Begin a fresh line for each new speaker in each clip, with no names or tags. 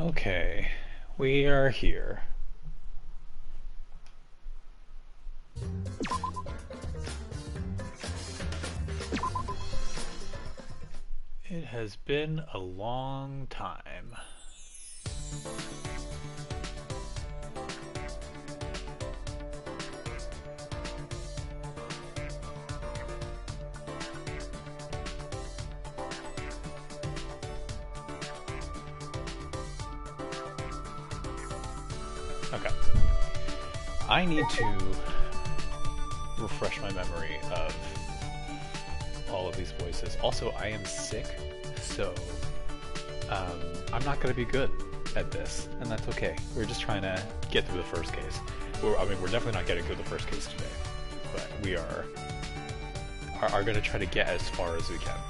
Okay, we are here. It has been a long time. Okay. I need to refresh my memory of all of these voices. Also, I am sick, so I'm not going to be good at this, and that's okay. We're just trying to get through the first case. We're definitely not getting through the first case today, but we are going to try to get as far as we can.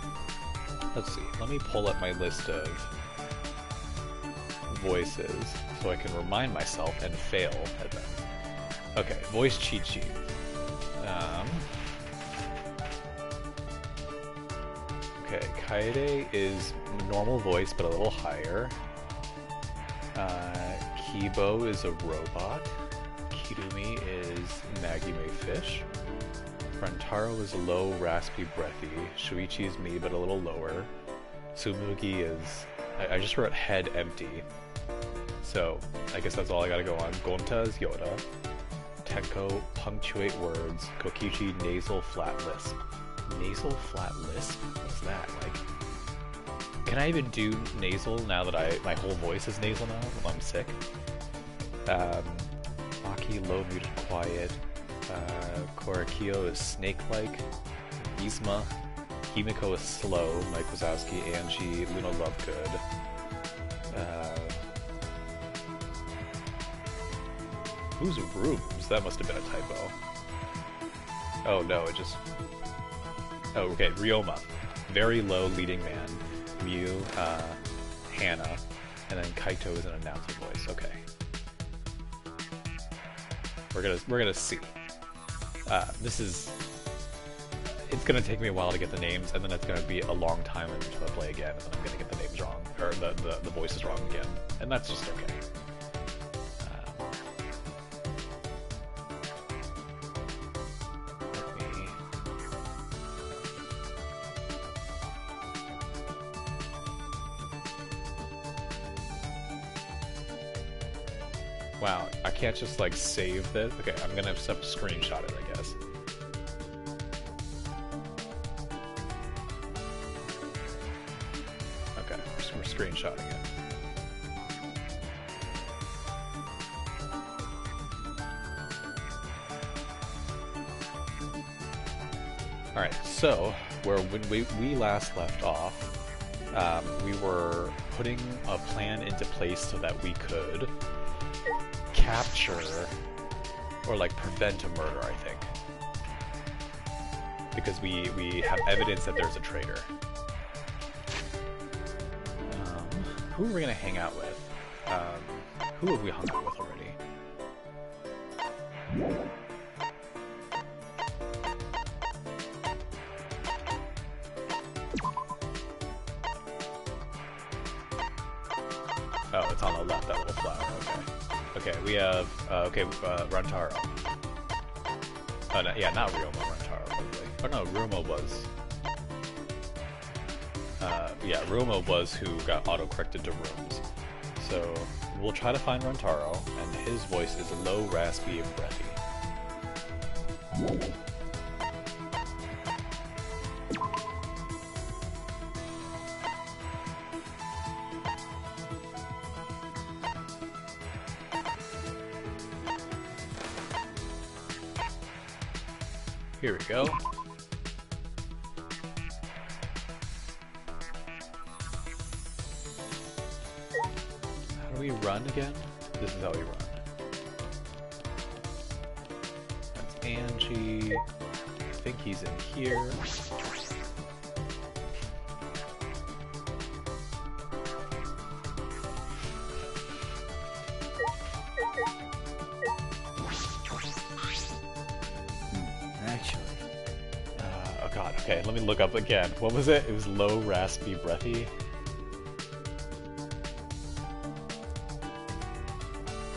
Let's see. Let me pull up my list of voices so I can remind myself and fail at them. Okay, voice cheat sheet. Okay, Kaede is normal voice but a little higher. Kibo is a robot. Kirumi is Maggie-May Fish. Rantaro is low, raspy, breathy. Shuichi is me but a little lower. Tsumugi is... I just wrote head empty. So, I guess that's all I gotta go on. Gonta is Yoda. Tenko, punctuate words. Kokichi, nasal flat lisp. Nasal flat lisp? What's that? Like, can I even do nasal now that my whole voice is nasal now when I'm sick? Maki, low, muted, quiet. Korakio is snake-like. Yzma. Himiko is slow. Mike Wazowski, Angie, Luna Lovegood. Who's Rooms? That must have been a typo. Oh no, it just... Oh, okay, Ryoma. Very low leading man. Mew, Hannah, and then Kaito is an announcer voice. Okay. We're gonna see. This is... It's gonna take me a while to get the names, and then it's gonna be a long time until I play again, and then I'm gonna get the names wrong, or the voices wrong again. And that's just okay. Wow, I can't just like save this. Okay, I'm gonna just have to screenshot it, I guess. Okay, we're screenshotting it. Alright, so when we last left off, we were putting a plan into place so that we could capture or like prevent a murder, I think, because we have evidence that there's a traitor. Who are we gonna hang out with? Who have we hung out with already? Oh, it's on the left, that little flower, okay. Okay, we have, Rantaro. Oh, no, yeah, not Ryoma, Rantaro, probably. Oh no, Ryoma was... yeah, Ryoma was who got auto-corrected to rooms. So, we'll try to find Rantaro, and his voice is low, raspy, and breathy. Here we go. How do we run again? This is how we run. That's Angie. I think he's in here. God, okay, let me look up again. What was it? It was low, raspy, breathy.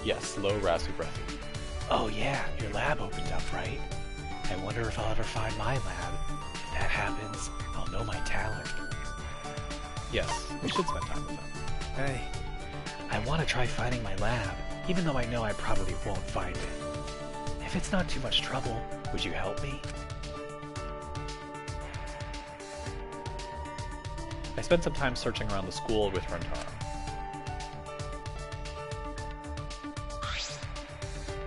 Yes, low, raspy, breathy.
Oh yeah, your lab opened up, right? I wonder if I'll ever find my lab. If that happens, I'll know my talent.
Yes, we should spend time with them.
Hey.
I want to try finding my lab, even though I know I probably won't find it. If it's not too much trouble, would you help me?
I spent some time searching around the school with Rentaro.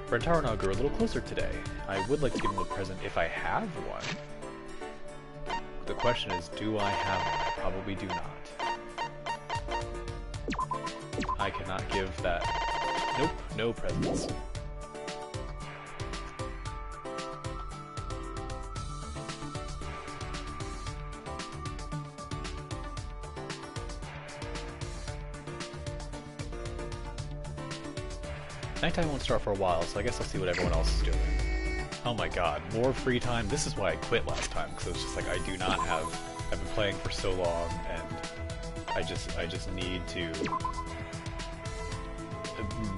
Rentaro and I grew a little closer today. I would like to give him a present if I have one. The question is, do I have one? I probably do not. I cannot give that. Nope, no presents. Nighttime won't start for a while, so I guess I'll see what everyone else is doing. Oh my god, more free time? This is why I quit last time, because it's just like I do not have... I've been playing for so long, and I just need to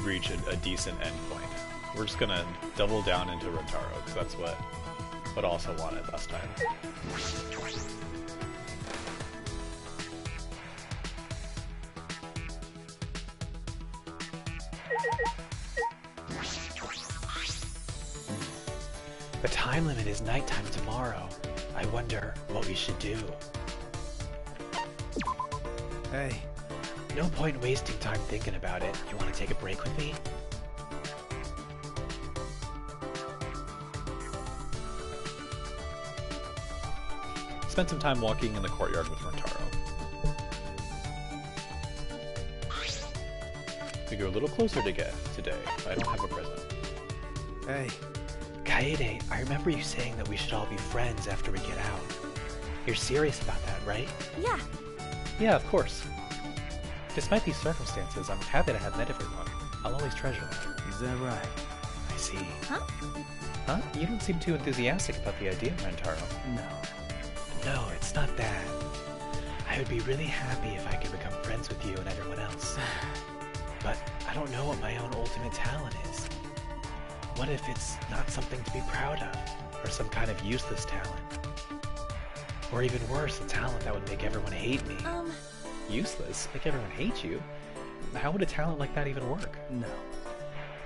reach a decent endpoint. We're just gonna double down into Rentaro, because that's what also wanted last time.
The time limit is nighttime tomorrow. I wonder what we should do.
Hey.
No point wasting time thinking about it. You want to take a break with me?
Spent some time walking in the courtyard with Rentaro. We grew a little closer today. I don't have a present.
Hey.
Kaede, I remember you saying that we should all be friends after we get out. You're serious about that, right?
Yeah.
Yeah, of course. Despite these circumstances, I'm happy to have met everyone. I'll always treasure them.
Is that right?
I see.
Huh?
Huh? You don't seem too enthusiastic about the idea, Rentaro.
No, it's not that. I would be really happy if I could become friends with you and everyone else. But I don't know what my own ultimate talent is. What if it's not something to be proud of, or some kind of useless talent? Or even worse, a talent that would make everyone hate me.
Useless? Make everyone hate you? How would a talent like that even work?
No.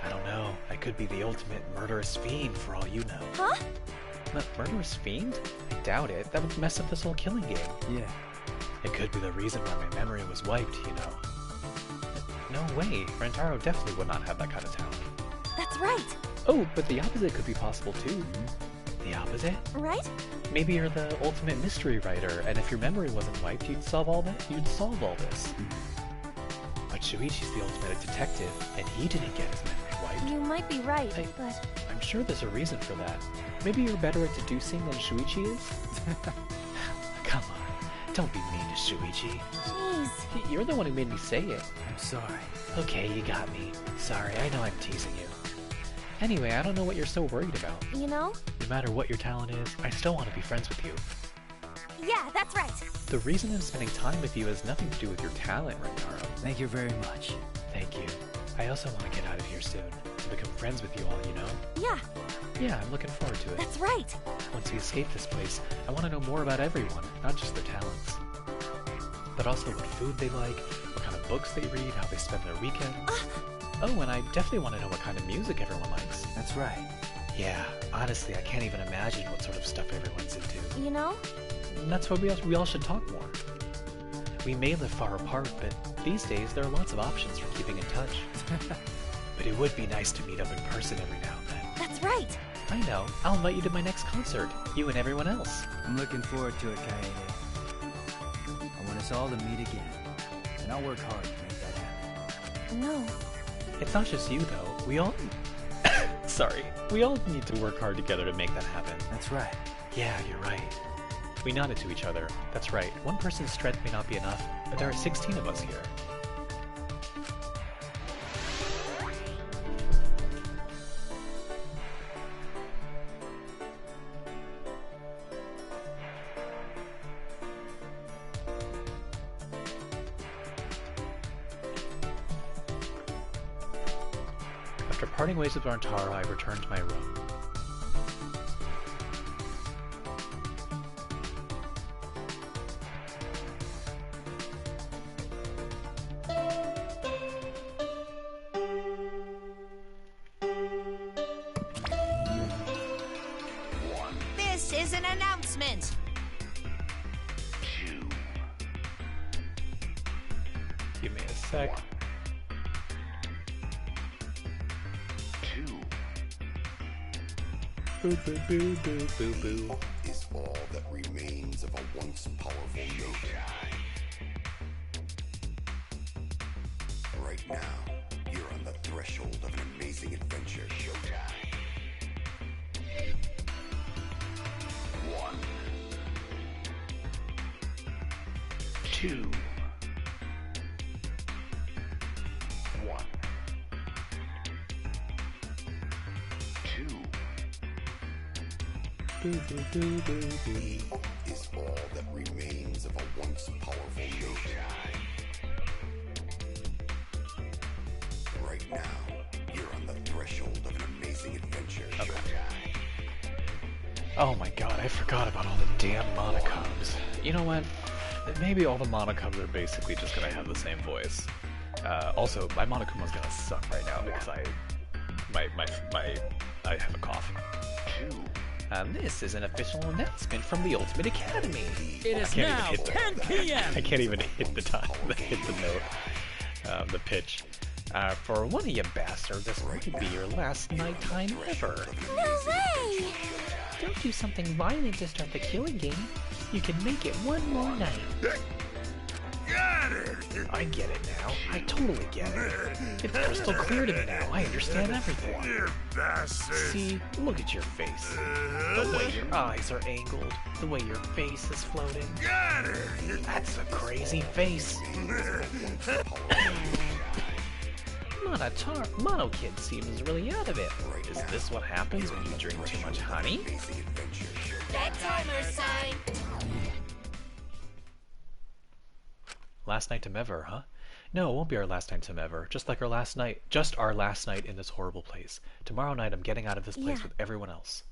I don't know. I could be the ultimate murderous fiend for all you know.
Huh?
Murderous fiend? I doubt it. That would mess up this whole killing game.
Yeah.
It could be the reason why my memory was wiped, you know.
No way. Rentaro definitely would not have that kind of talent.
That's right.
Oh, but the opposite could be possible too.
The opposite?
Right?
Maybe you're the ultimate mystery writer, and if your memory wasn't wiped, you'd solve all this.
But Shuichi's the ultimate detective, and he didn't get his memory wiped.
You might be right,
Hey.
but...
I'm sure there's a reason for that. Maybe you're better at deducing than Shuichi is?
Come on, don't be mean to Shuichi.
Jeez.
You're the one who made me say it.
I'm sorry.
Okay, you got me. Sorry, I know I'm teasing you.
Anyway, I don't know what you're so worried about.
You know?
No matter what your talent is, I still want to be friends with you.
Yeah, that's right.
The reason I'm spending time with you has nothing to do with your talent, Rentaro.
Thank you very much.
Thank you. I also want to get out of here soon, to become friends with you all, you know?
Yeah,
Yeah, I'm looking forward to it.
that's right.
Once we escape this place, I want to know more about everyone, not just their talents. But also what food they like, what kind of books they read, how they spend their weekend. Oh, and I definitely want to know what kind of music everyone likes.
That's right.
Yeah, honestly, I can't even imagine what sort of stuff everyone's into.
You know?
And that's why we all should talk more.
We may live far apart, but these days there are lots of options for keeping in touch. But it would be nice to meet up in person every now and then.
That's right.
I know. I'll invite you to my next concert. You and everyone else.
I'm looking forward to it, Kaede. I want us all to meet again. And I'll work hard to make that happen.
No.
It's not just you, though. We all... Sorry.
We all need to work hard together to make that happen.
That's right.
Yeah, you're right.
We nodded to each other. That's right. One person's strength may not be enough, but there are 16 of us here. After parting ways with Rantaro, I returned to my room.
This is an announcement.
Give me a sec. Boo boo boo boo boo boo.
Is all that remains of a once powerful note. Right now, you're on the threshold of an amazing adventure. Showtime. 1, 2, 1, 2.
Boo boo boo boo boo.
Is all that remains of a once powerful note. Right now, you're on the threshold of an amazing adventure. Showtime.
Oh my god, I forgot about all the damn monocubs. You know what? Maybe all the monocubs are basically just gonna have the same voice. Also, my Monokuma's gonna suck right now because I have a cough. This is an official announcement from the Ultimate Academy.
It is now 10 p.m.
I can't even hit the time, hit the note, the pitch. For one of you bastards, this might be your last nighttime ever.
No way!
Don't do something violent to start the killing game. You can make it one more night. I get it now. I totally get it. It's crystal clear to me now. I understand everything. See, look at your face. The way your eyes are angled. The way your face is floating. That's a crazy face. Mono Kid seems really out of it. Is this what happens when you drink too much honey?
Bedtimer sign.
Last night to ever, huh? No, it won't be our last night ever. Just our last night in this horrible place. Tomorrow night I'm getting out of this place with everyone else.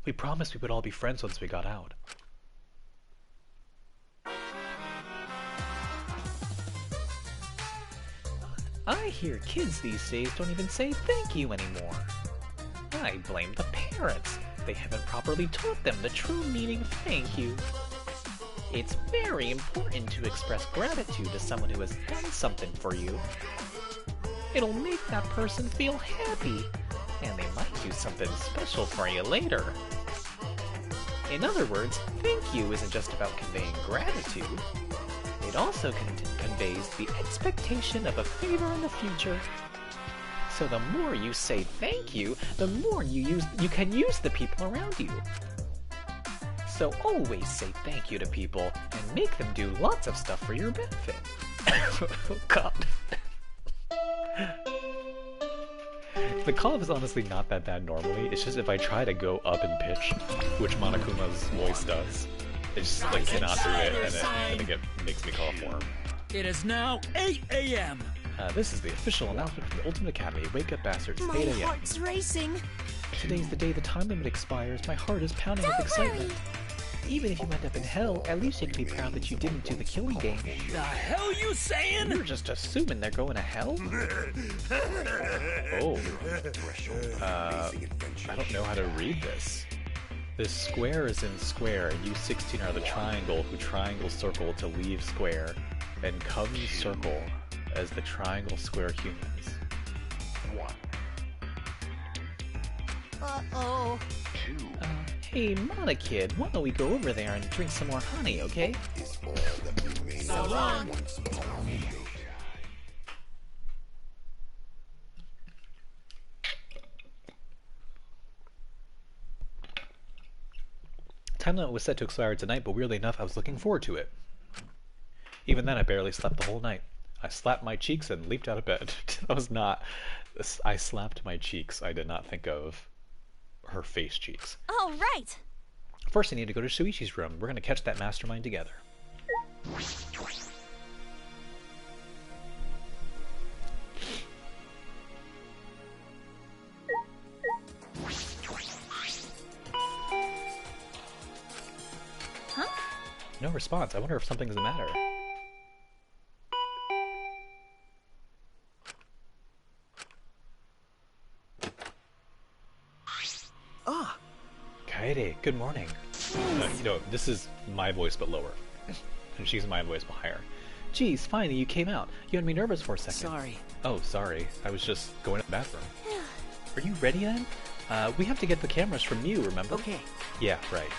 We promised we would all be friends once we got out. I hear kids these days don't even say thank you anymore. I blame the parents. They haven't properly taught them the true meaning of thank you. It's very important to express gratitude to someone who has done something for you. It'll make that person feel happy, and they might do something special for you later. In other words, thank you isn't just about conveying gratitude. It also conveys the expectation of a favor in the future. So the more you say thank you, the more you can use the people around you. So always say thank you to people and make them do lots of stuff for your benefit. Oh god. The cough is honestly not that bad normally. It's just if I try to go up in pitch, which Monokuma's voice does, I just like cannot do it, and it makes me cough more.
It is now 8 a.m.
This is the official announcement from the Ultimate Academy. Wake up, bastards.
My
8 a.m.
heart's racing.
Today's the day the time limit expires. My heart is pounding with excitement. Even if you end up in hell, at least you can be proud that you didn't do the killing game.
The hell you saying?
You're just assuming they're going to hell? Oh. I don't know how to read this. This square is in square, and you 16 are the triangle who triangle circle to leave square, and come circle as the triangle square humans. 1.
Uh-oh.
2.
Hey, Mana Kid, why don't we go over there and drink some more honey, okay?
Is all that remains
So
of
long.
a once powerful note.
Time limit was set to expire tonight, but weirdly enough, I was looking forward to it. Even then, I barely slept the whole night. I slapped my cheeks and leaped out of bed. That was not... I slapped my cheeks. I did not think of her face cheeks.
All right.
First, I need to go to Shuichi's room. We're going to catch that mastermind together. No response. I wonder if something's the matter.
Ah!
Kaede, good morning. You know, this is my voice but lower. And she's my voice but higher. Geez, finally you came out. You had me nervous for a second.
Sorry.
Oh, sorry. I was just going to the bathroom. Are you ready then? We have to get the cameras from you, remember?
Okay.
Yeah, right.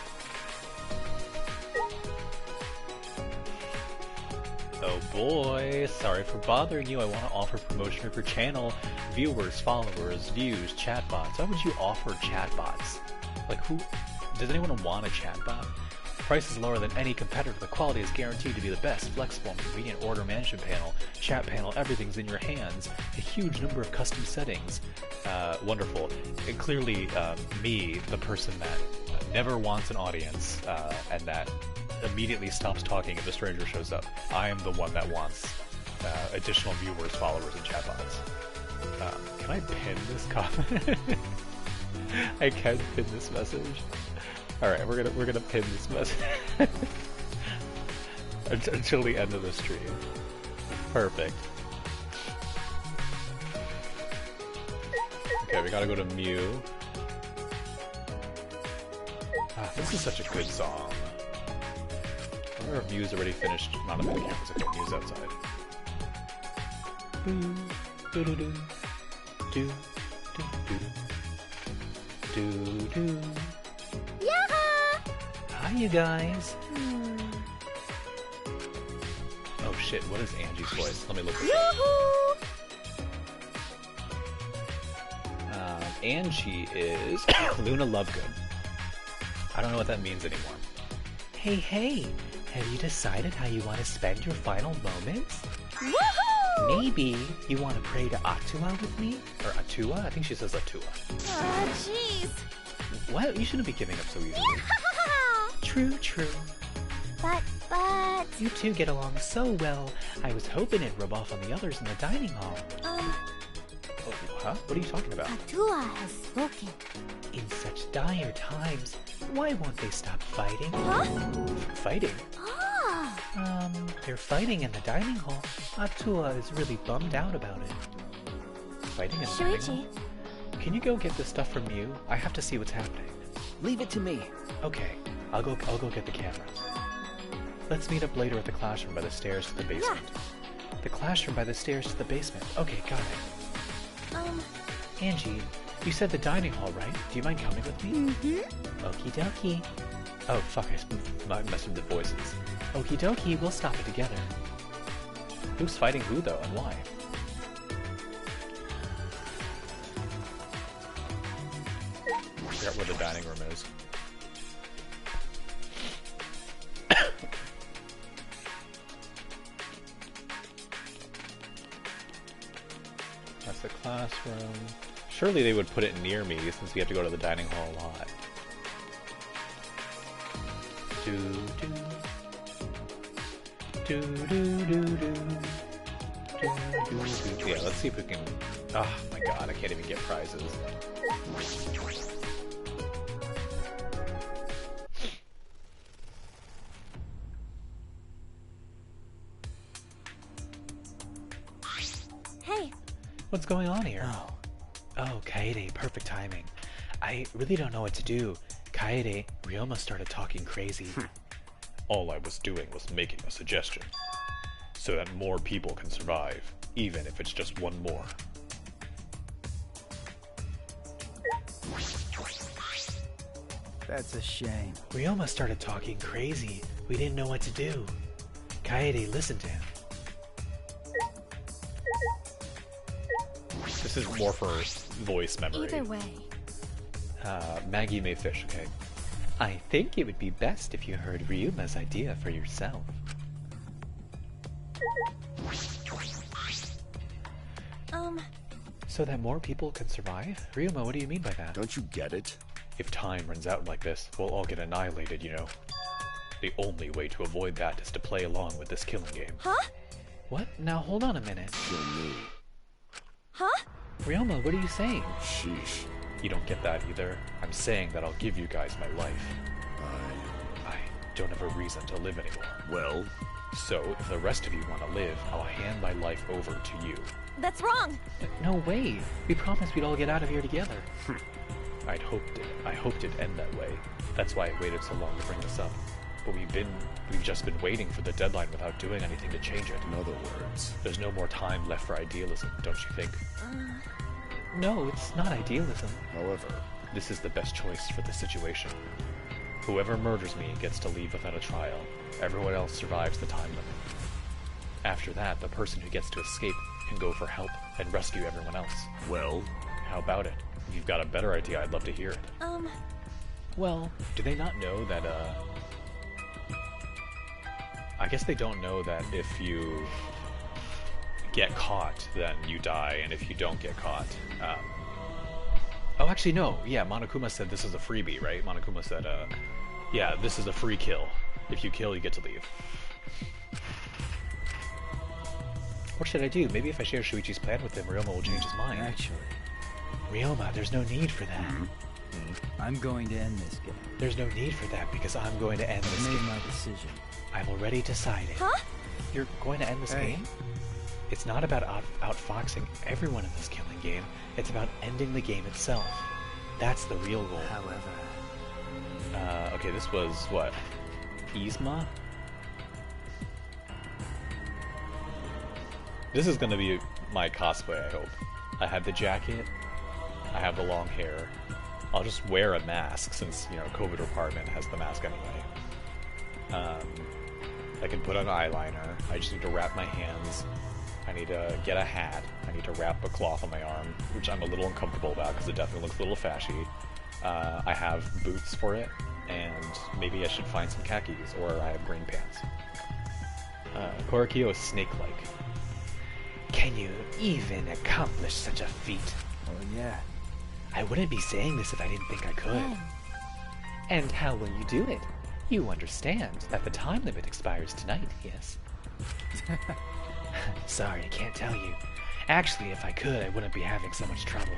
Oh boy, sorry for bothering you. I want to offer promotion for channel. Viewers, followers, views, chatbots. Why would you offer chatbots? Like who? Does anyone want a chatbot? Price is lower than any competitor. The quality is guaranteed to be the best. Flexible and convenient order management panel, chat panel, everything's in your hands. A huge number of custom settings. Wonderful. And clearly, me, the person that never wants an audience and that immediately stops talking if a stranger shows up. I am the one that wants additional viewers, followers, and chatbots. Can I pin this comment? I can pin this message. All right, we're gonna pin this message until the end of the stream. Perfect. Okay, we gotta go to Mew. Ah, this is such a good song. I wonder if Mew's already finished. Not in the cameras. Okay, Mew's outside. Do do do do do do do. Hi, you guys. Oh shit! What is Angie's voice? Let me look. Angie is Luna Lovegood. I don't know what that means anymore. Hey, hey! Have you decided how you want to spend your final moments?
Woohoo!
Maybe you want to pray to Atua with me? Or Atua? I think she says Atua.
Jeez.
What? You shouldn't be giving up so easily. True, true.
But...
You two get along so well. I was hoping it'd rub off on the others in the dining hall. Oh, huh? What are you talking about?
Atua has spoken.
In such dire times, why won't they stop fighting?
Huh?
Fighting?
Ah!
They're fighting in the dining hall. Atua is really bummed out about it. Fighting in the dining hall?
Shuichi.
Can you go get this stuff from you? I have to see what's happening.
Leave it to me.
Okay, I'll go get the cameras. Let's meet up later at the classroom by the stairs to the basement. The classroom by the stairs to the basement. Okay, got it. Angie, you said the dining hall, right? Do you mind coming with me?
Mm-hmm.
Okie dokie. Oh, fuck, I messed with the voices. Okie dokie, we'll stop it together. Who's fighting who, though, and why? I forgot where the dining room is. That's the classroom. Surely they would put it near me since we have to go to the dining hall a lot. Do do do do do do do do. Yeah, let's see if we can. Oh my god, I can't even get prizes.
Hey.
What's going on here? Oh, Kaede, perfect timing. I really don't know what to do. Kaede, Ryoma started talking crazy. All I was doing was making a suggestion. So that more people can survive, even if it's just one more.
That's a shame.
Ryoma started talking crazy. We didn't know what to do. Kaede, listen to him. This is more for voice memory.
Either way.
Maggie May Fish, okay. I think it would be best if you heard Ryuma's idea for yourself. So that more people can survive? Ryuma, what do you mean by that?
Don't you get it?
If time runs out like this, we'll all get annihilated, you know. The only way to avoid that is to play along with this killing game.
Huh?
What? Now hold on a minute.
Kill me.
Huh?
Ryoma, what are you saying?
Sheesh.
You don't get that either. I'm saying that I'll give you guys my life. I don't have a reason to live anymore.
Well,
So, if the rest of you want to live, I'll hand my life over to you.
That's wrong.
No way. We promised we'd all get out of here together.
I hoped it'd end that way. That's why I waited so long to bring this up. But we've just been waiting for the deadline without doing anything to change it.
in other words,
There's no more time left for idealism, don't you think?
No, it's not idealism.
however,
This is the best choice for the situation. Whoever murders me gets to leave without a trial. Everyone else survives the time limit. After that, the person who gets to escape can go for help and rescue everyone else.
well,
How about it? If you've got a better idea, I'd love to hear it.
Well,
Do they not know that, I guess they don't know that if you get caught, then you die, and if you don't get caught, oh, actually, no. Yeah, Monokuma said this is a freebie, right? Monokuma said, yeah, this is a free kill. If you kill, you get to leave. What should I do? Maybe if I share Shuichi's plan with him, Ryoma will change his mind.
Actually,
Ryoma, there's no need for that.
I'm going to end this game.
There's no need for that because I'm going to end
I
this
made
game.
my decision.
I've already decided.
Huh?
You're going to end this
Hey.
game? It's not about outfoxing everyone in this killing game. It's about ending the game itself. That's the real goal.
However,
Okay, this was, what? Yzma? This is gonna be my cosplay, I hope. I have the jacket, I have the long hair. I'll just wear a mask since, you know, COVID department has the mask anyway. I can put on eyeliner. I just need to wrap my hands. I need to get a hat. I need to wrap a cloth on my arm, which I'm a little uncomfortable about because it definitely looks a little fashy. I have boots for it, and maybe I should find some khakis, or I have green pants. Korikyo is snake-like.
Can you even accomplish such a feat?
well, yeah.
I wouldn't be saying this if I didn't think I could. And how will you do it? You understand that the time limit expires tonight, yes? Sorry, I can't tell you. Actually, if I could, I wouldn't be having so much trouble.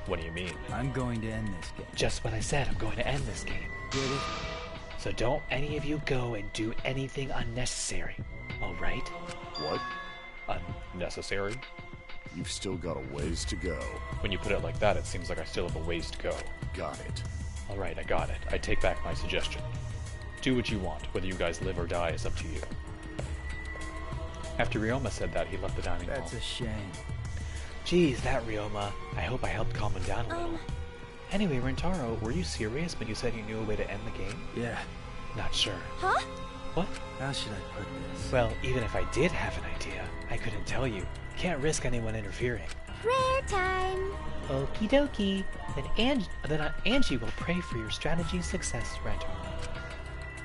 What do you mean?
I'm going to end this game.
Just what I said, I'm going to end this game.
Get it?
So don't any of you go and do anything unnecessary, alright?
what?
Unnecessary?
You've still got a ways to go.
When you put it like that, it seems like I still have a ways to go.
Got it.
Alright, I got it. I take back my suggestion. Do what you want. Whether you guys live or die is up to you. After Ryoma said that, he left the dining hall.
That's a shame.
Geez, that Ryoma. I hope I helped calm him down a little. Anyway, Rentaro, were you serious when you said you knew a way to end the game?
Yeah.
Not sure.
Huh?
What?
How should I put this?
Well, even if I did have an idea, I couldn't tell you. Can't risk anyone interfering.
Prayer time.
Okie dokie. Then Angie will pray for your strategy's success, Rentaro.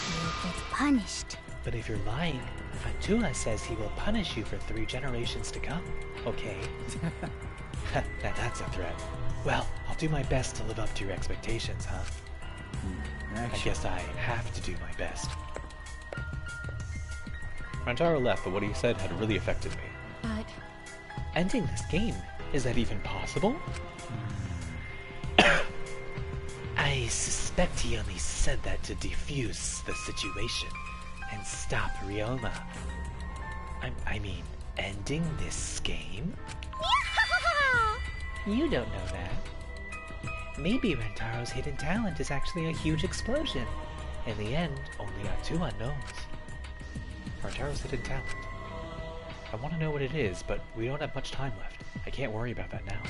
You get punished.
But if you're lying, Fatua says he will punish you for 3 generations to come. Okay. Now that's a threat. Well, I'll do my best to live up to your expectations, huh? I
Actually,
guess I have to do my best.
Rantaro left, but what he said had really affected me.
But
Ending this game? Is that even possible? I suspect he only said that to defuse the situation and stop Ryoma. I mean, ending this game? You don't know that. Maybe Rentaro's hidden talent is actually a huge explosion. In the end, only Atua knows. Rentaro's hidden talent. I want to know what it is, but we don't have much time left. I can't worry about that now.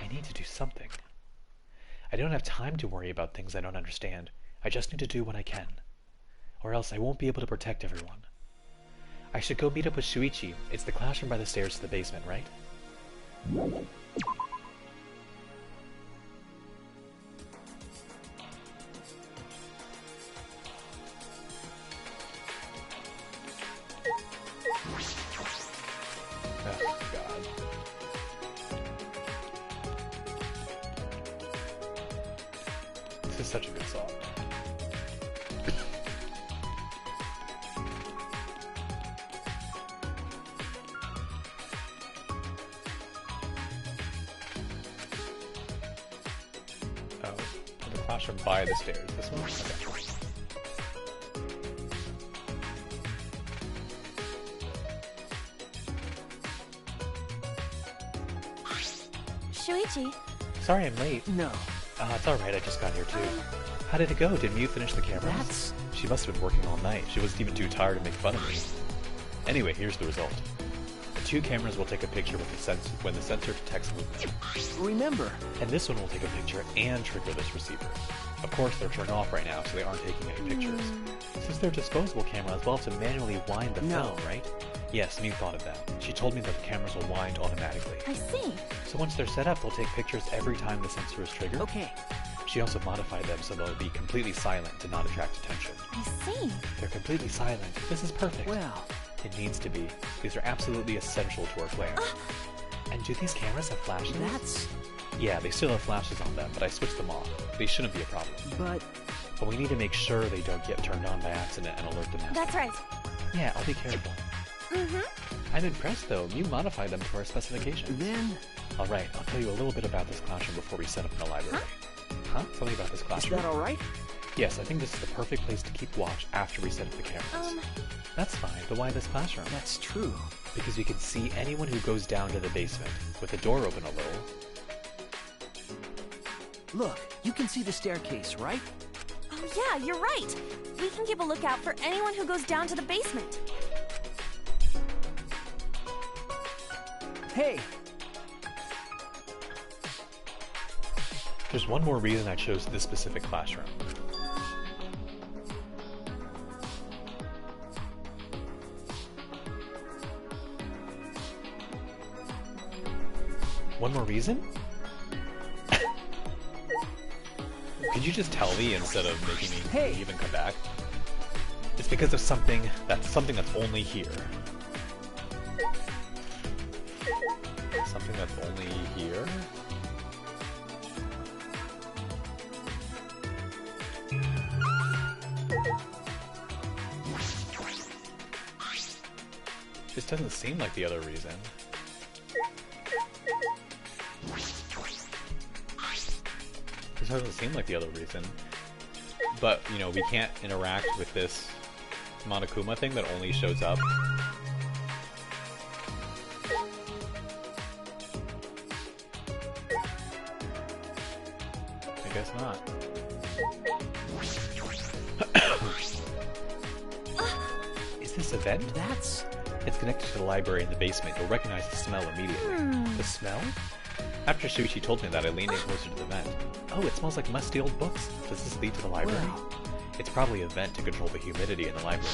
I need to do something. I don't have time to worry about things I don't understand. I just need to do what I can. Or else I won't be able to protect everyone. I should go meet up with Shuichi. It's the classroom by the stairs to the basement, right?
Oh, God. This is such a good song. Oh, the classroom by the stairs. This one? Okay.
Shuichi.
Sorry I'm late.
No.
It's alright, I just got here too. How did it go? Didn't you finish the cameras?
That's...
She must have been working all night. She wasn't even too tired to make fun of me. Anyway, here's the result. The 2 cameras will take a picture with when the sensor detects movement.
Remember.
And this one will take a picture and trigger this receiver. Of course, they're turned off right now, so they aren't taking any pictures. Since they're disposable cameras, we'll have to manually wind the film, right? Yes, Mew thought of that. She told me that the cameras will wind automatically.
I see.
So once they're set up, they'll take pictures every time the sensor is triggered.
Okay.
She also modified them so they'll be completely silent to not attract attention.
I see.
They're completely silent. This is perfect.
Well...
It needs to be. These are absolutely essential to our plan. And do these cameras have flashes?
That's...
Yeah, they still have flashes on them, but I switched them off. They shouldn't be a problem.
But
we need to make sure they don't get turned on by accident and alert the master.
That's right.
Yeah, I'll be careful. I'm impressed though. You modified them to our specifications.
then...
Alright, I'll tell you a little bit about this classroom before we set up in the library. Huh? Tell me about this
Is
classroom.
that alright?
Yes, I think this is the perfect place to keep watch after we set up the cameras. That's fine, but why this classroom?
That's true.
Because we can see anyone who goes down to the basement, with the door open a little.
Look, you can see the staircase, right?
Oh yeah, you're right. We can keep a lookout for anyone who goes down to the basement.
Hey!
There's one more reason I chose this specific classroom. One more reason? Could you just tell me instead of making me leave and come back? It's because of something that's only here. Something that's only here? This doesn't seem like the other reason. This doesn't seem like the other reason. But, you know, we can't interact with this Monokuma thing that only shows up. I guess not. Is this a vent? It's connected to the library in the basement. You'll recognize the smell immediately. The smell? After Shuichi told me that, I leaned in closer to the vent. Oh, it smells like musty old books. Does this lead to the library?
Wow.
It's probably a vent to control the humidity in the library.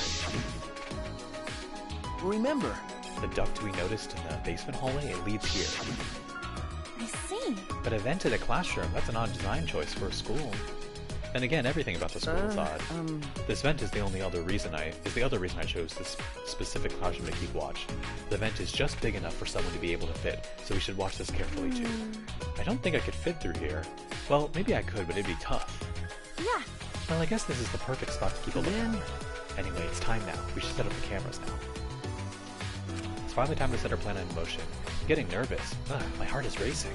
Remember.
The duct we noticed in the basement hallway, it leads here.
I see.
But a vent in a classroom, that's an odd design choice for a school. Then again, everything about the school is odd. This vent is the other reason I chose this specific classroom to keep watch. The vent is just big enough for someone to be able to fit, so we should watch this carefully too. I don't think I could fit through here. Well, maybe I could, but it'd be tough.
Yeah.
Well, I guess this is the perfect spot to keep a lookout. Anyway, it's time now. We should set up the cameras now. It's finally time to set our plan in motion. I'm getting nervous. Ugh, my heart is racing.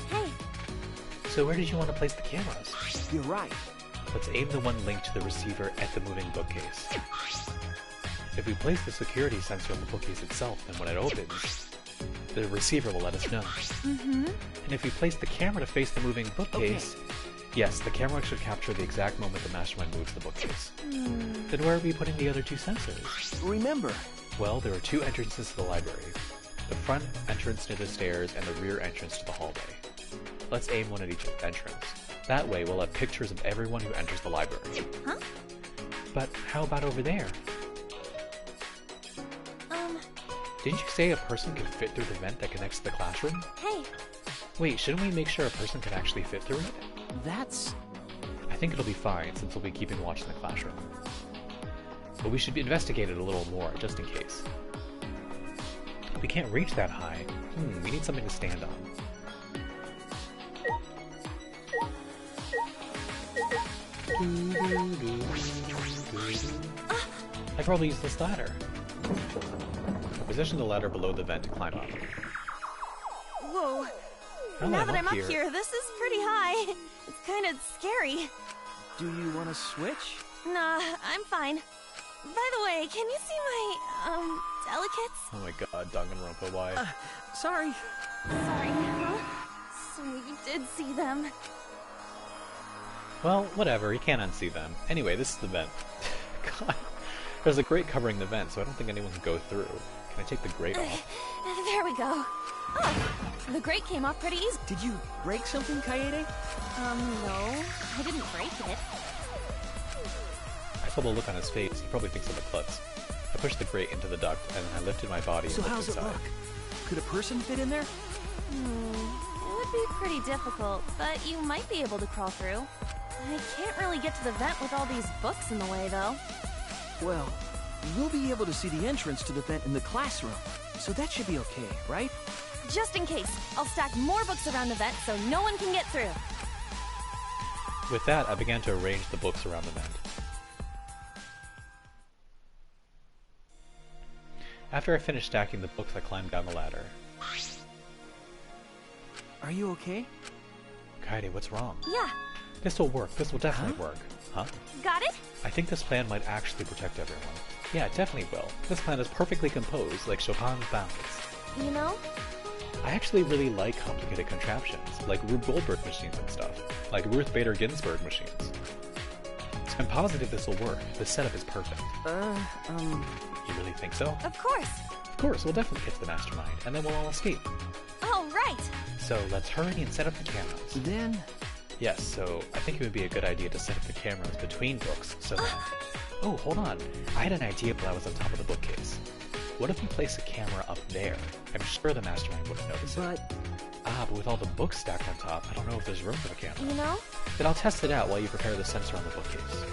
Hey.
So where did you want to place the cameras?
You're right.
Let's aim the one linked to the receiver at the moving bookcase. If we place the security sensor on the bookcase itself, then when it opens, the receiver will let us know. And if we place the camera to face the moving bookcase, yes, the camera should capture the exact moment the mastermind moves the bookcase. Then where are we putting the other 2 sensors?
Remember.
Well, there are 2 entrances to the library. The front entrance near the stairs and the rear entrance to the hallway. Let's aim one at each entrance. That way we'll have pictures of everyone who enters the library.
Huh?
But how about over there? Didn't you say a person could fit through the vent that connects to the classroom?
Hey.
Wait, shouldn't we make sure a person can actually fit through it? I think it'll be fine, since we'll be keeping watch in the classroom. But we should investigate it a little more, just in case.
We can't reach that high. We need something to stand on. I probably use this ladder. Position the ladder below the vent to climb up.
Whoa. Now that I'm up here, this is pretty high. It's kind of scary.
Do you want to switch?
Nah, I'm fine. By the way, can you see my, delicates?
Oh my god, Danganronpa, why?
Sorry.
Sorry, huh? So you did see them.
Well, whatever, you can't unsee them. Anyway, this is the vent. God, there's a grate covering the vent, so I don't think anyone can go through. Can I take the grate off?
There we go. Oh, the grate came off pretty easy.
Did you break something, Kaede?
No, I didn't break it.
I saw the look on his face. He probably thinks I'm a klutz. I pushed the grate into the duct, and then I lifted my body and
So
looked
how's
inside.
it look? Could a person fit in there?
It would be pretty difficult, but you might be able to crawl through. I can't really get to the vent with all these books in the way, though.
Well, we'll be able to see the entrance to the vent in the classroom, so that should be okay, right?
Just in case, I'll stack more books around the vent so no one can get through.
With that, I began to arrange the books around the vent. After I finished stacking the books, I climbed down the ladder.
Are you okay?
Kaede, what's wrong?
Yeah,
This will work. This will definitely work. Huh?
got it?
I think this plan might actually protect everyone. Yeah, it definitely will. This plan is perfectly composed, like Chopin's ballads.
You know?
I actually really like complicated contraptions, like Rube Goldberg machines and stuff, like Ruth Bader Ginsburg machines. So I'm positive this will work. This setup is perfect. You really think so?
Of course.
Of course, we'll definitely get to the mastermind, and then we'll all escape.
All right.
So let's hurry and set up the cameras.
Then...
Yes, so I think it would be a good idea to set up the cameras between books, so that... Oh, hold on. I had an idea while I was on top of the bookcase. What if we place a camera up there? I'm sure the mastermind wouldn't notice it.
But...
But with all the books stacked on top, I don't know if there's room for the camera.
You know?
Then I'll test it out while you prepare the sensor on the bookcase.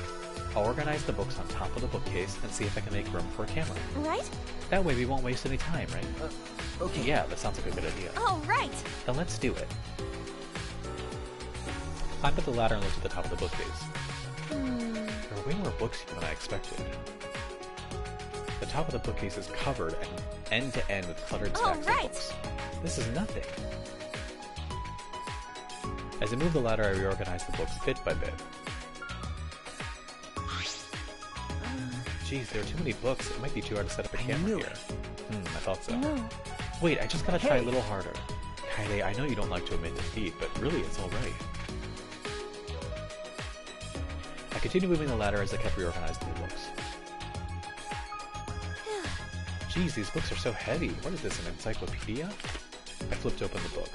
I'll organize the books on top of the bookcase and see if I can make room for a camera.
Right?
That way we won't waste any time, right?
okay.
Yeah, that sounds like a good idea.
All right.
Then let's do it. Climb up the ladder and look at the top of the bookcase. There are way more books here than I expected. The top of the bookcase is covered and end to end with cluttered stacks of books. This is nothing. As I move the ladder, I reorganize the books bit by bit. Geez, there are too many books. It might be too hard to set up a camera
knew
here. I thought so.
No.
Wait, I just gotta try a little harder. Kaede, I know you don't like to admit defeat, but really it's alright. I continued moving the ladder as I kept reorganizing the books. Geez, these books are so heavy. What is this, an encyclopedia? I flipped open the book.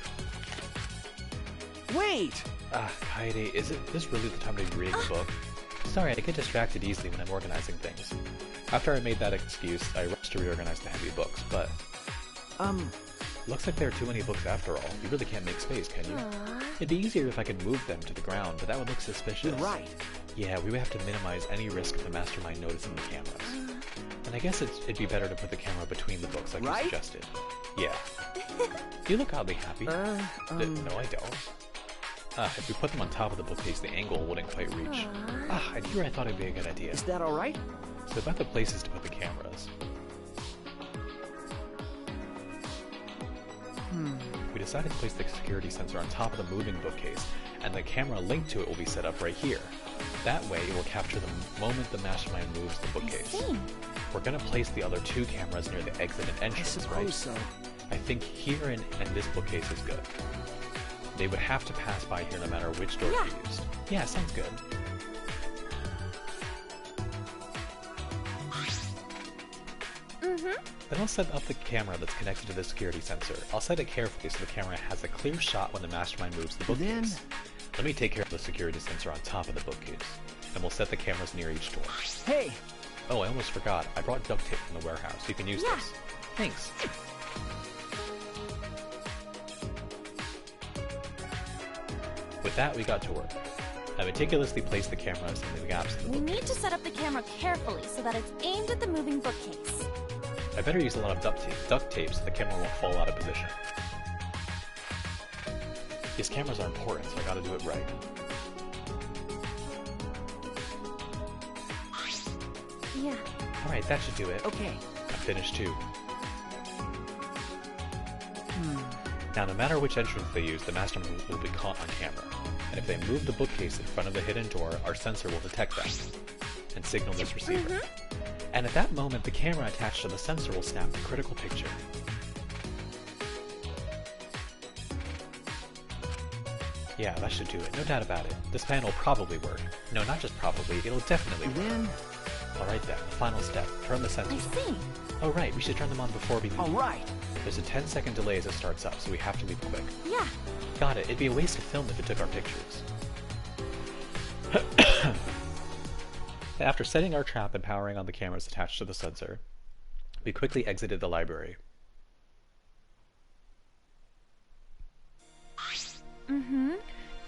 Wait!
Kaede, is this really the time to be reading a book? Sorry, I get distracted easily when I'm organizing things. After I made that excuse, I rushed to reorganize the heavy books, but... Looks like there are too many books after all. You really can't make space, can you? It'd be easier if I could move them to the ground, but that would look suspicious.
You're right.
Yeah, we would have to minimize any risk of the mastermind noticing the cameras. And I guess it'd be better to put the camera between the books like you suggested. Yeah. You look oddly happy. No, I don't. If we put them on top of the bookcase, the angle wouldn't quite reach. I knew I thought it'd be a good idea.
Is that alright?
So about the places to put the cameras. We decided to place the security sensor on top of the moving bookcase, and the camera linked to it will be set up right here. That way, it will capture the moment the mastermind moves the bookcase. We're gonna place the other two cameras near the exit and entrance, right?
So.
I think here and this bookcase is good. They would have to pass by here no matter which door you used. Yeah, sounds good. Then I'll set up the camera that's connected to the security sensor. I'll set it carefully so the camera has a clear shot when the mastermind moves the bookcase. Let me take care of the security sensor on top of the bookcase, and we'll set the cameras near each door.
Hey!
Oh, I almost forgot. I brought duct tape from the warehouse. You can use this. Thanks. With that, we got to work. I meticulously placed the cameras in the gaps in the
We
bookcase.
need to set up the camera carefully so that it's aimed at the moving bookcase.
I better use a lot of duct tape so the camera won't fall out of position. These cameras are important, so I gotta do it right.
Yeah.
Alright, that should do it.
Okay.
I'm finished too. Now, no matter which entrance they use, the mastermind will be caught on camera. And if they move the bookcase in front of the hidden door, our sensor will detect them and signal this receiver. And at that moment, the camera attached to the sensor will snap the critical picture. Yeah, that should do it. No doubt about it. This plan will probably work. No, not just probably. It'll definitely work.
Then...
Alright then, final step. Turn the
I
sensors on.
see.
Oh right, we should turn them on before we leave.
Alright.
There's a 10-second delay as it starts up, so we have to leave quick.
Yeah.
Got it. It'd be a waste of film if it took our pictures. After setting our trap and powering on the cameras attached to the sensor, we quickly exited the library.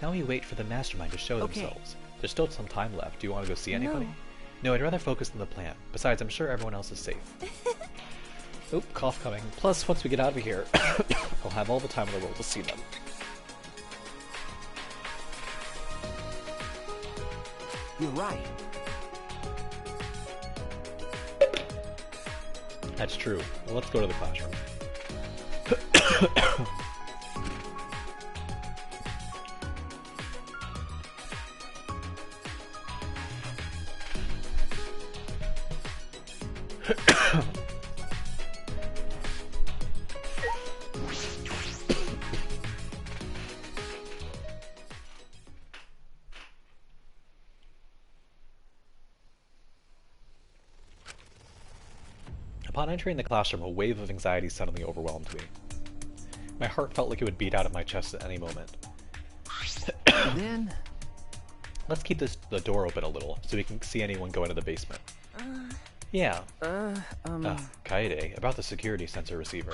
Now we wait for the mastermind to show themselves. There's still some time left. Do you want to go see anybody? No, I'd rather focus on the plan. Besides, I'm sure everyone else is safe. Oop, cough coming. Plus, once we get out of here, I'll have all the time in the world to see them.
You're right.
That's true. Well, let's go to the classroom. Upon entering the classroom, a wave of anxiety suddenly overwhelmed me. My heart felt like it would beat out of my chest at any moment.
Then...
Let's keep the door open a little, so we can see anyone go into the basement. Yeah. Kaede, about the security sensor receiver.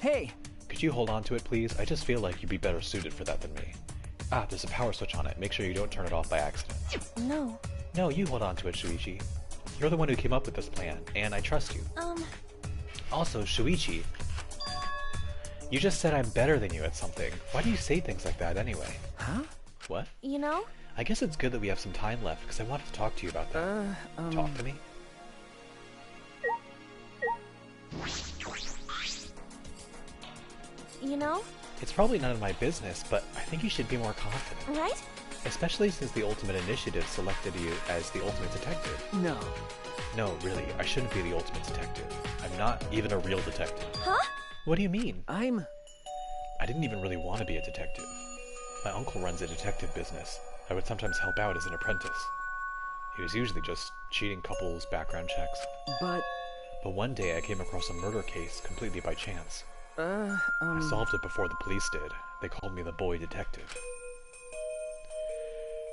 Hey!
Could you hold on to it, please? I just feel like you'd be better suited for that than me. Ah, there's a power switch on it. Make sure you don't turn it off by accident.
No.
No, you hold on to it, Shuichi. You're the one who came up with this plan, and I trust you. Also, Shuichi, you just said I'm better than you at something. Why do you say things like that anyway?
Huh?
What?
You know?
I guess it's good that we have some time left, because I wanted to talk to you about that. Talk to me?
You know?
It's probably none of my business, but I think you should be more confident.
Right?
Especially since the Ultimate Initiative selected you as the Ultimate Detective.
No.
No, really, I shouldn't be the Ultimate Detective. I'm not even a real detective.
Huh?
What do you mean?
I
didn't even really want to be a detective. My uncle runs a detective business. I would sometimes help out as an apprentice. He was usually just cheating couples' background checks.
But
one day I came across a murder case completely by chance. I solved it before the police did. They called me the boy detective.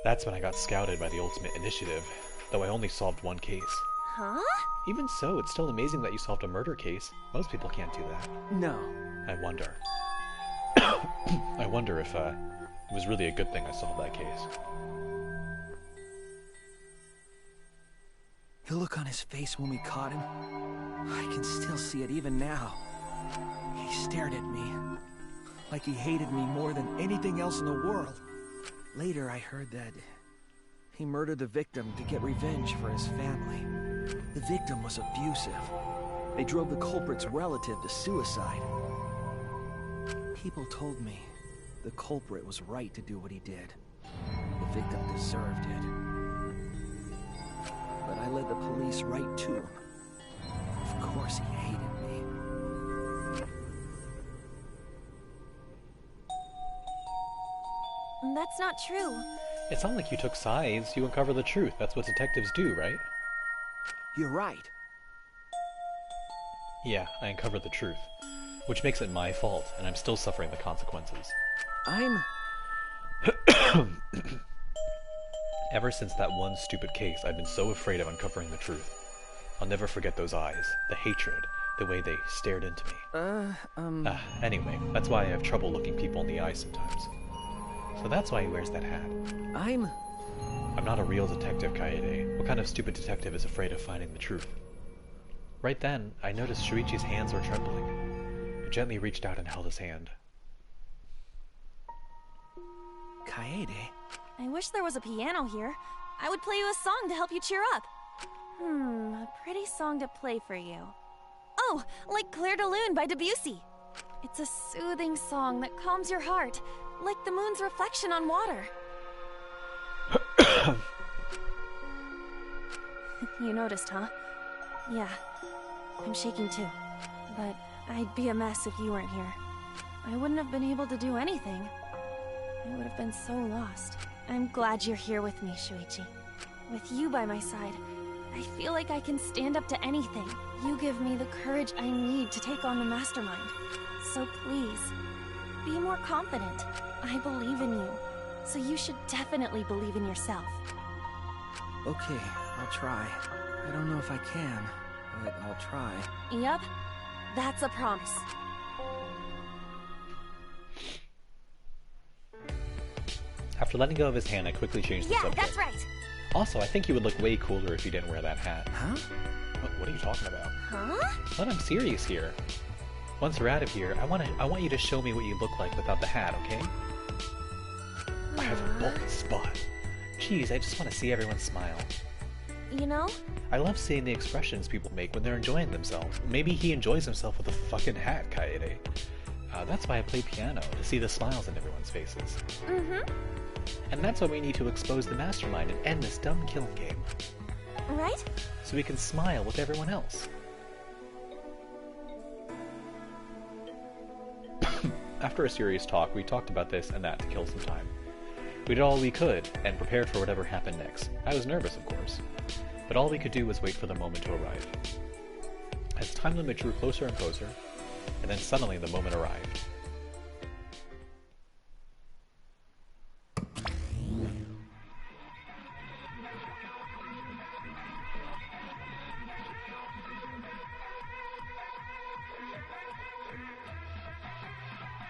That's when I got scouted by the Ultimate Initiative, though I only solved one case.
Huh?
Even so, it's still amazing that you solved a murder case. Most people can't do that.
no.
I wonder. I wonder if, it was really a good thing I solved that case.
The look on his face when we caught him, I can still see it even now. He stared at me, like he hated me more than anything else in the world. Later, I heard that he murdered the victim to get revenge for his family. The victim was abusive. They drove the culprit's relative to suicide. People told me the culprit was right to do what he did. The victim deserved it. But I led the police right to him. Of course he hated me.
That's not true.
It's not like you took sides. You uncover the truth. That's what detectives do, right?
You're right.
Yeah, I uncovered the truth. Which makes it my fault, and I'm still suffering the consequences. Ever since that one stupid case, I've been so afraid of uncovering the truth. I'll never forget those eyes, the hatred, the way they stared into me. Anyway, that's why I have trouble looking people in the eye sometimes. So that's why he wears that hat. I'm not a real detective, Kaede. What kind of stupid detective is afraid of finding the truth? Right then, I noticed Shuichi's hands were trembling. I gently reached out and held his hand.
Kaede?
I wish there was a piano here. I would play you a song to help you cheer up. A pretty song to play for you. Oh, like Clair de Lune by Debussy. It's a soothing song that calms your heart, like the moon's reflection on water. You noticed, huh? Yeah, I'm shaking too. But I'd be a mess if you weren't here. I wouldn't have been able to do anything. I would have been so lost. I'm glad you're here with me, Shuichi. With you by my side, I feel like I can stand up to anything. You give me the courage I need to take on the Mastermind. So please, be more confident. I believe in you. So you should definitely believe in yourself.
Okay, I'll try. I don't know if I can, but I'll try.
Yep, that's a promise.
After letting go of his hand, I quickly changed the subject.
Yeah, that's right.
Also, I think you would look way cooler if you didn't wear that hat.
Huh?
What are you talking about?
Huh?
But I'm serious here. Once we're out of here, I want you to show me what you look like without the hat, okay? I have a bold spot. Jeez, I just want to see everyone smile.
You know?
I love seeing the expressions people make when they're enjoying themselves. Maybe he enjoys himself with a fucking hat, Kaede. That's why I play piano, to see the smiles on everyone's faces. And that's why we need to expose the Mastermind and end this dumb killing game.
Right?
So we can smile with everyone else. After a serious talk, we talked about this and that to kill some time. We did all we could, and prepared for whatever happened next. I was nervous, of course. But all we could do was wait for the moment to arrive. As the time limit drew closer and closer, and then suddenly the moment arrived.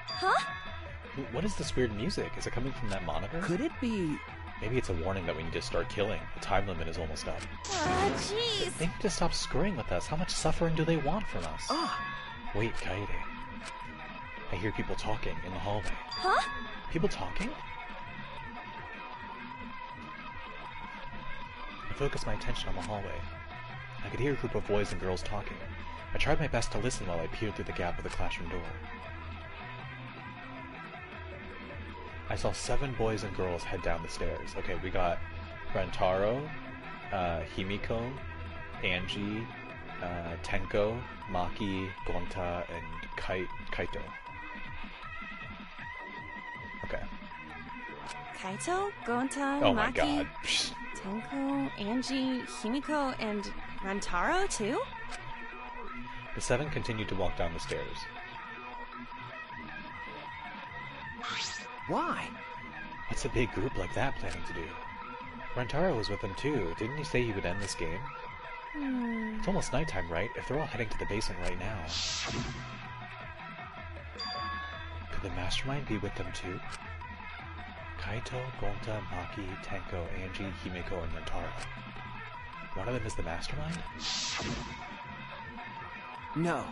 Huh?
What is this weird music? Is it coming from that monitor?
Could it be...
Maybe it's a warning that we need to start killing. The time limit is almost up.
Ah, jeez.
They need to stop screwing with us. How much suffering do they want from us? Wait, Kaede. I hear people talking in the hallway.
Huh?
People talking? I focused my attention on the hallway. I could hear a group of boys and girls talking. I tried my best to listen while I peered through the gap of the classroom door. I saw 7 boys and girls head down the stairs. Okay, we got Rentaro, Himiko, Angie, Tenko, Maki, Gonta, and Kaito. Okay.
Kaito, Gonta,
Oh my
Maki,
god.
Tenko, Angie, Himiko, and Rantaro too?
The 7 continued to walk down the stairs.
Why?
What's a big group like that planning to do? Rentaro was with them too. Didn't he say he would end this game? It's almost nighttime, right? If they're all heading to the basement right now. Could the Mastermind be with them too? Kaito, Gonta, Maki, Tenko, Angie, Himiko, and Rentaro. One of them is the Mastermind?
No.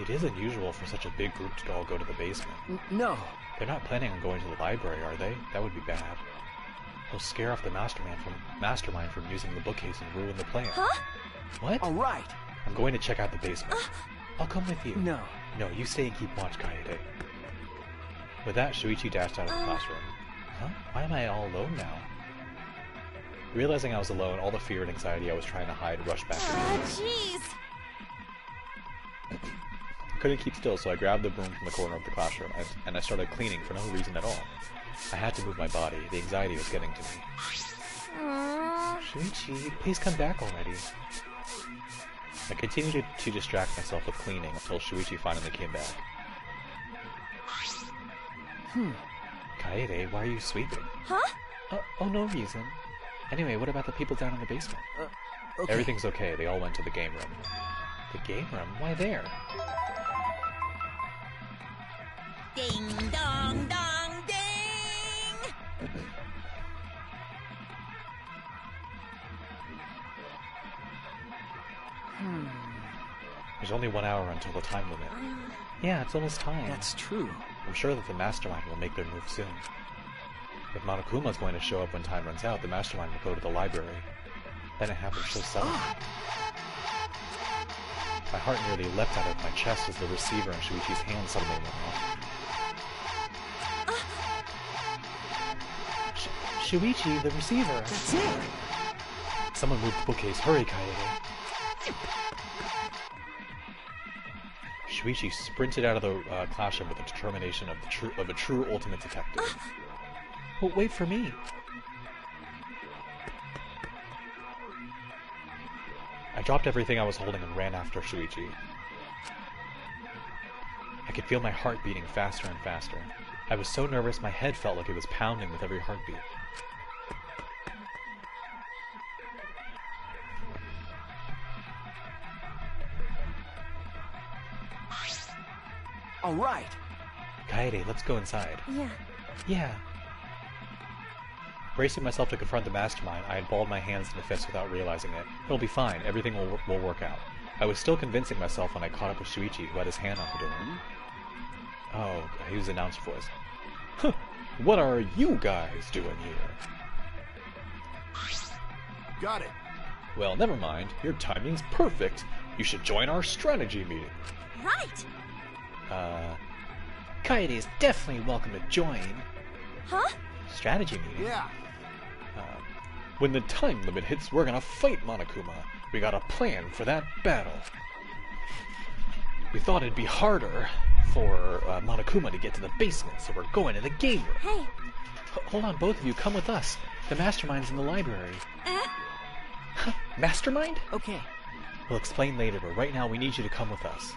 It is unusual for such a big group to all go to the basement.
No.
They're not planning on going to the library, are they? That would be bad. They'll scare off the Mastermind from using the bookcase and ruin the plan.
Huh?
What?
All right.
I'm going to check out the basement. I'll come with you.
No.
No, you stay and keep watch, Kaede. With that, Shuichi dashed out of the classroom. Huh? Why am I all alone now? Realizing I was alone, all the fear and anxiety I was trying to hide rushed back to me.
Jeez.
I couldn't keep still, so I grabbed the broom from the corner of the classroom and I started cleaning for no reason at all. I had to move my body. The anxiety was getting to me. Shuichi, please come back already. I continued to distract myself with cleaning until Shuichi finally came back. Kaede, why are you sweeping?
Huh?
Oh, no reason. Anyway, what about the people down in the basement?
Okay.
Everything's okay. They all went to the game room. The game room? Why there?
Ding dong dong ding!
There's only 1 hour until the time limit. Yeah, it's almost time.
That's true.
I'm sure that the Mastermind will make their move soon. If Monokuma's going to show up when time runs out, the Mastermind will go to the library. Then it happens so suddenly. My heart nearly leapt out of my chest as the receiver in Shuichi's hand suddenly went off. Shuichi, the receiver!
That's it!
Someone moved the bookcase. Hurry, Kaede! Shuichi sprinted out of the classroom with the determination of a true ultimate detective. But wait for me! I dropped everything I was holding and ran after Shuichi. I could feel my heart beating faster and faster. I was so nervous my head felt like it was pounding with every heartbeat.
All right.
Kaede, let's go inside.
Yeah.
Yeah. Bracing myself to confront the Mastermind, I had balled my hands into fists without realizing it. It'll be fine. Everything will work out. I was still convincing myself when I caught up with Shuichi, who had his hand on the door. Oh, he was announced voice. Huh, what are you guys doing here?
Got it.
Well, never mind. Your timing's perfect. You should join our strategy meeting.
Right!
Kaede is definitely welcome to join.
Huh?
Strategy meeting?
Yeah.
When the time limit hits, we're gonna fight Monokuma. We got a plan for that battle. We thought it'd be harder for Monokuma to get to the basement, so we're going to the game room.
Hey.
Hold on, both of you, come with us. The Mastermind's in the library. Mastermind?
Okay.
We'll explain later, but right now we need you to come with us.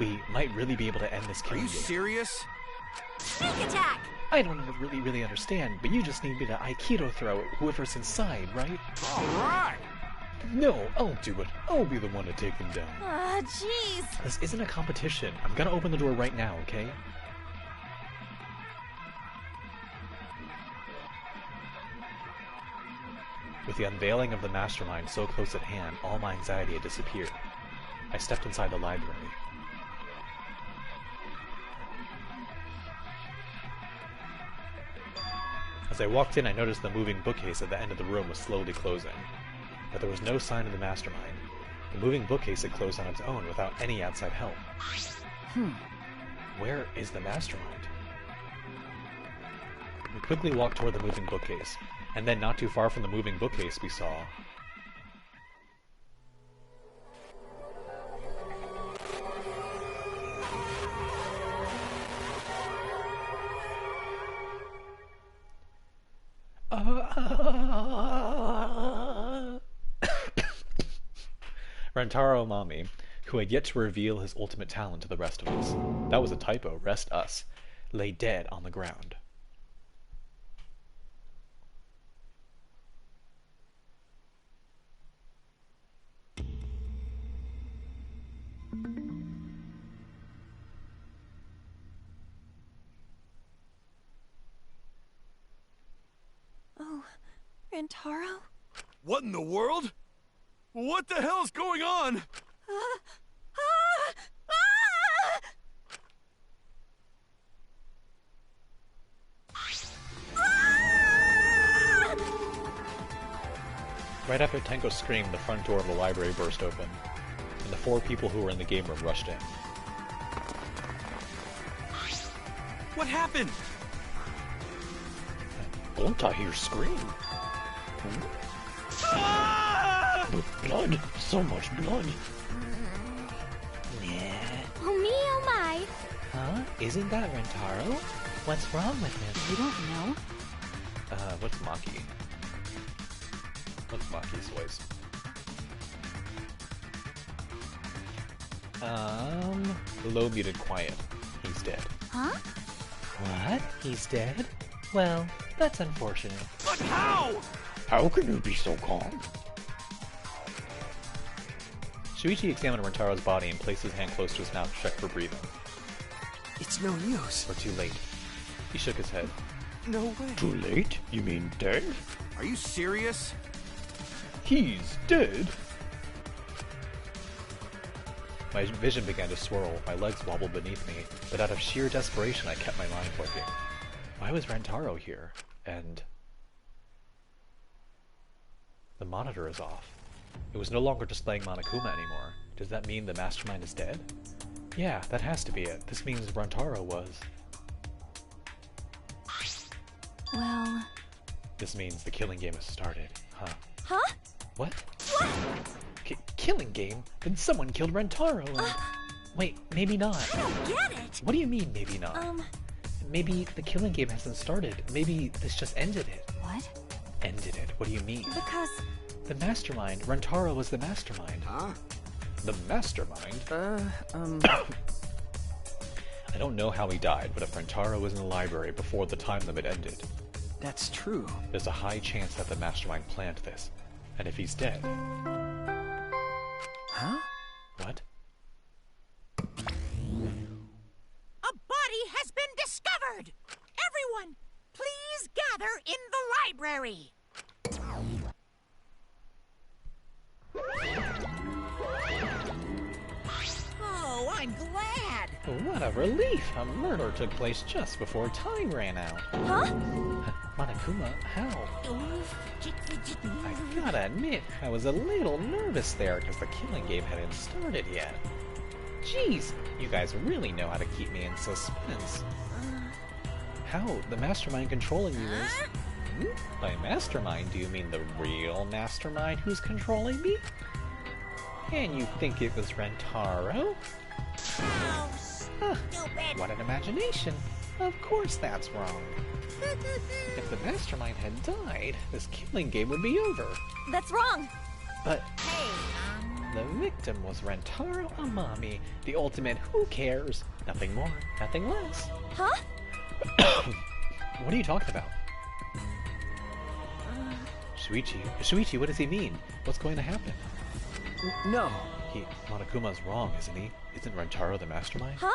We might really be able to end this
Are
killing
you
game.
serious?
Sneak attack!
I don't really understand, but you just need me to Aikido throw whoever's inside, right?
All right.
No, I'll do it. I'll be the one to take them down.
Ah, jeez.
This isn't a competition. I'm gonna open the door right now, okay? With the unveiling of the Mastermind so close at hand, all my anxiety had disappeared. I stepped inside the library. As I walked in, I noticed the moving bookcase at the end of the room was slowly closing. But there was no sign of the Mastermind. The moving bookcase had closed on its own without any outside help. Where is the Mastermind? We quickly walked toward the moving bookcase, and then not too far from the moving bookcase we saw... Rentaro Mami, who had yet to reveal his ultimate talent to the rest of us. That was a typo, rest us, lay dead on the ground.
Oh, Rentaro?
What in the world? What the hell's going on?
Right after Tenko screamed, the front door of the library burst open, and the 4 people who were in the game room rushed in.
What happened?
Don't I hear scream? Blood, so much blood.
Oh me, oh my.
Huh? Isn't that Rentaro? What's wrong with him?
You don't know?
What's Maki? What's Maki's voice? Low muted quiet. He's dead.
Huh?
What? He's dead? Well, that's unfortunate.
But how?
How can you be so calm? Shuichi examined Rentaro's body and placed his hand close to his mouth to check for breathing.
It's no use.
Or too late. He shook his head.
No way.
Too late? You mean dead?
Are you serious?
He's dead? My vision began to swirl, my legs wobbled beneath me, but out of sheer desperation I kept my mind working. Why was Rantaro here? And... the monitor is off. It was no longer displaying Monokuma anymore. Does that mean the mastermind is dead? Yeah, that has to be it. This means Rantaro was...
Well...
This means the killing game has started, huh?
Huh?
What?
What?
Killing game? Then someone killed Rantaro and... Wait, maybe not.
I don't get it.
What do you mean, maybe not? Maybe the killing game hasn't started. Maybe this just ended it.
What?
Ended it? What do you mean?
Because...
The mastermind. Rantaro was the mastermind.
Huh?
The mastermind? I don't know how he died, but if Rantaro was in the library before the time limit ended,
That's true.
there's a high chance that the mastermind planned this. And if he's dead...
Huh?
What?
A body has been discovered. Everyone, please gather in the library. Oh, I'm glad.
What a relief! A murder took place just before time ran out.
Huh?
Monokuma, how? I gotta admit, I was a little nervous there because the killing game hadn't started yet. Jeez, you guys really know how to keep me in suspense. How? The mastermind controlling you is... By mastermind, do you mean the real mastermind who's controlling me? And you think it was Rantaro?
Oh, stupid.
What an imagination! Of course that's wrong. If the mastermind had died, this killing game would be over.
That's wrong!
But
Hey,
the victim was Rantaro Amami, the ultimate who cares. Nothing more, nothing less.
Huh?
What are you talking about? Shuichi, what does he mean? What's going to happen?
No.
Monokuma's wrong, isn't he? Isn't Rantaro the mastermind?
Huh?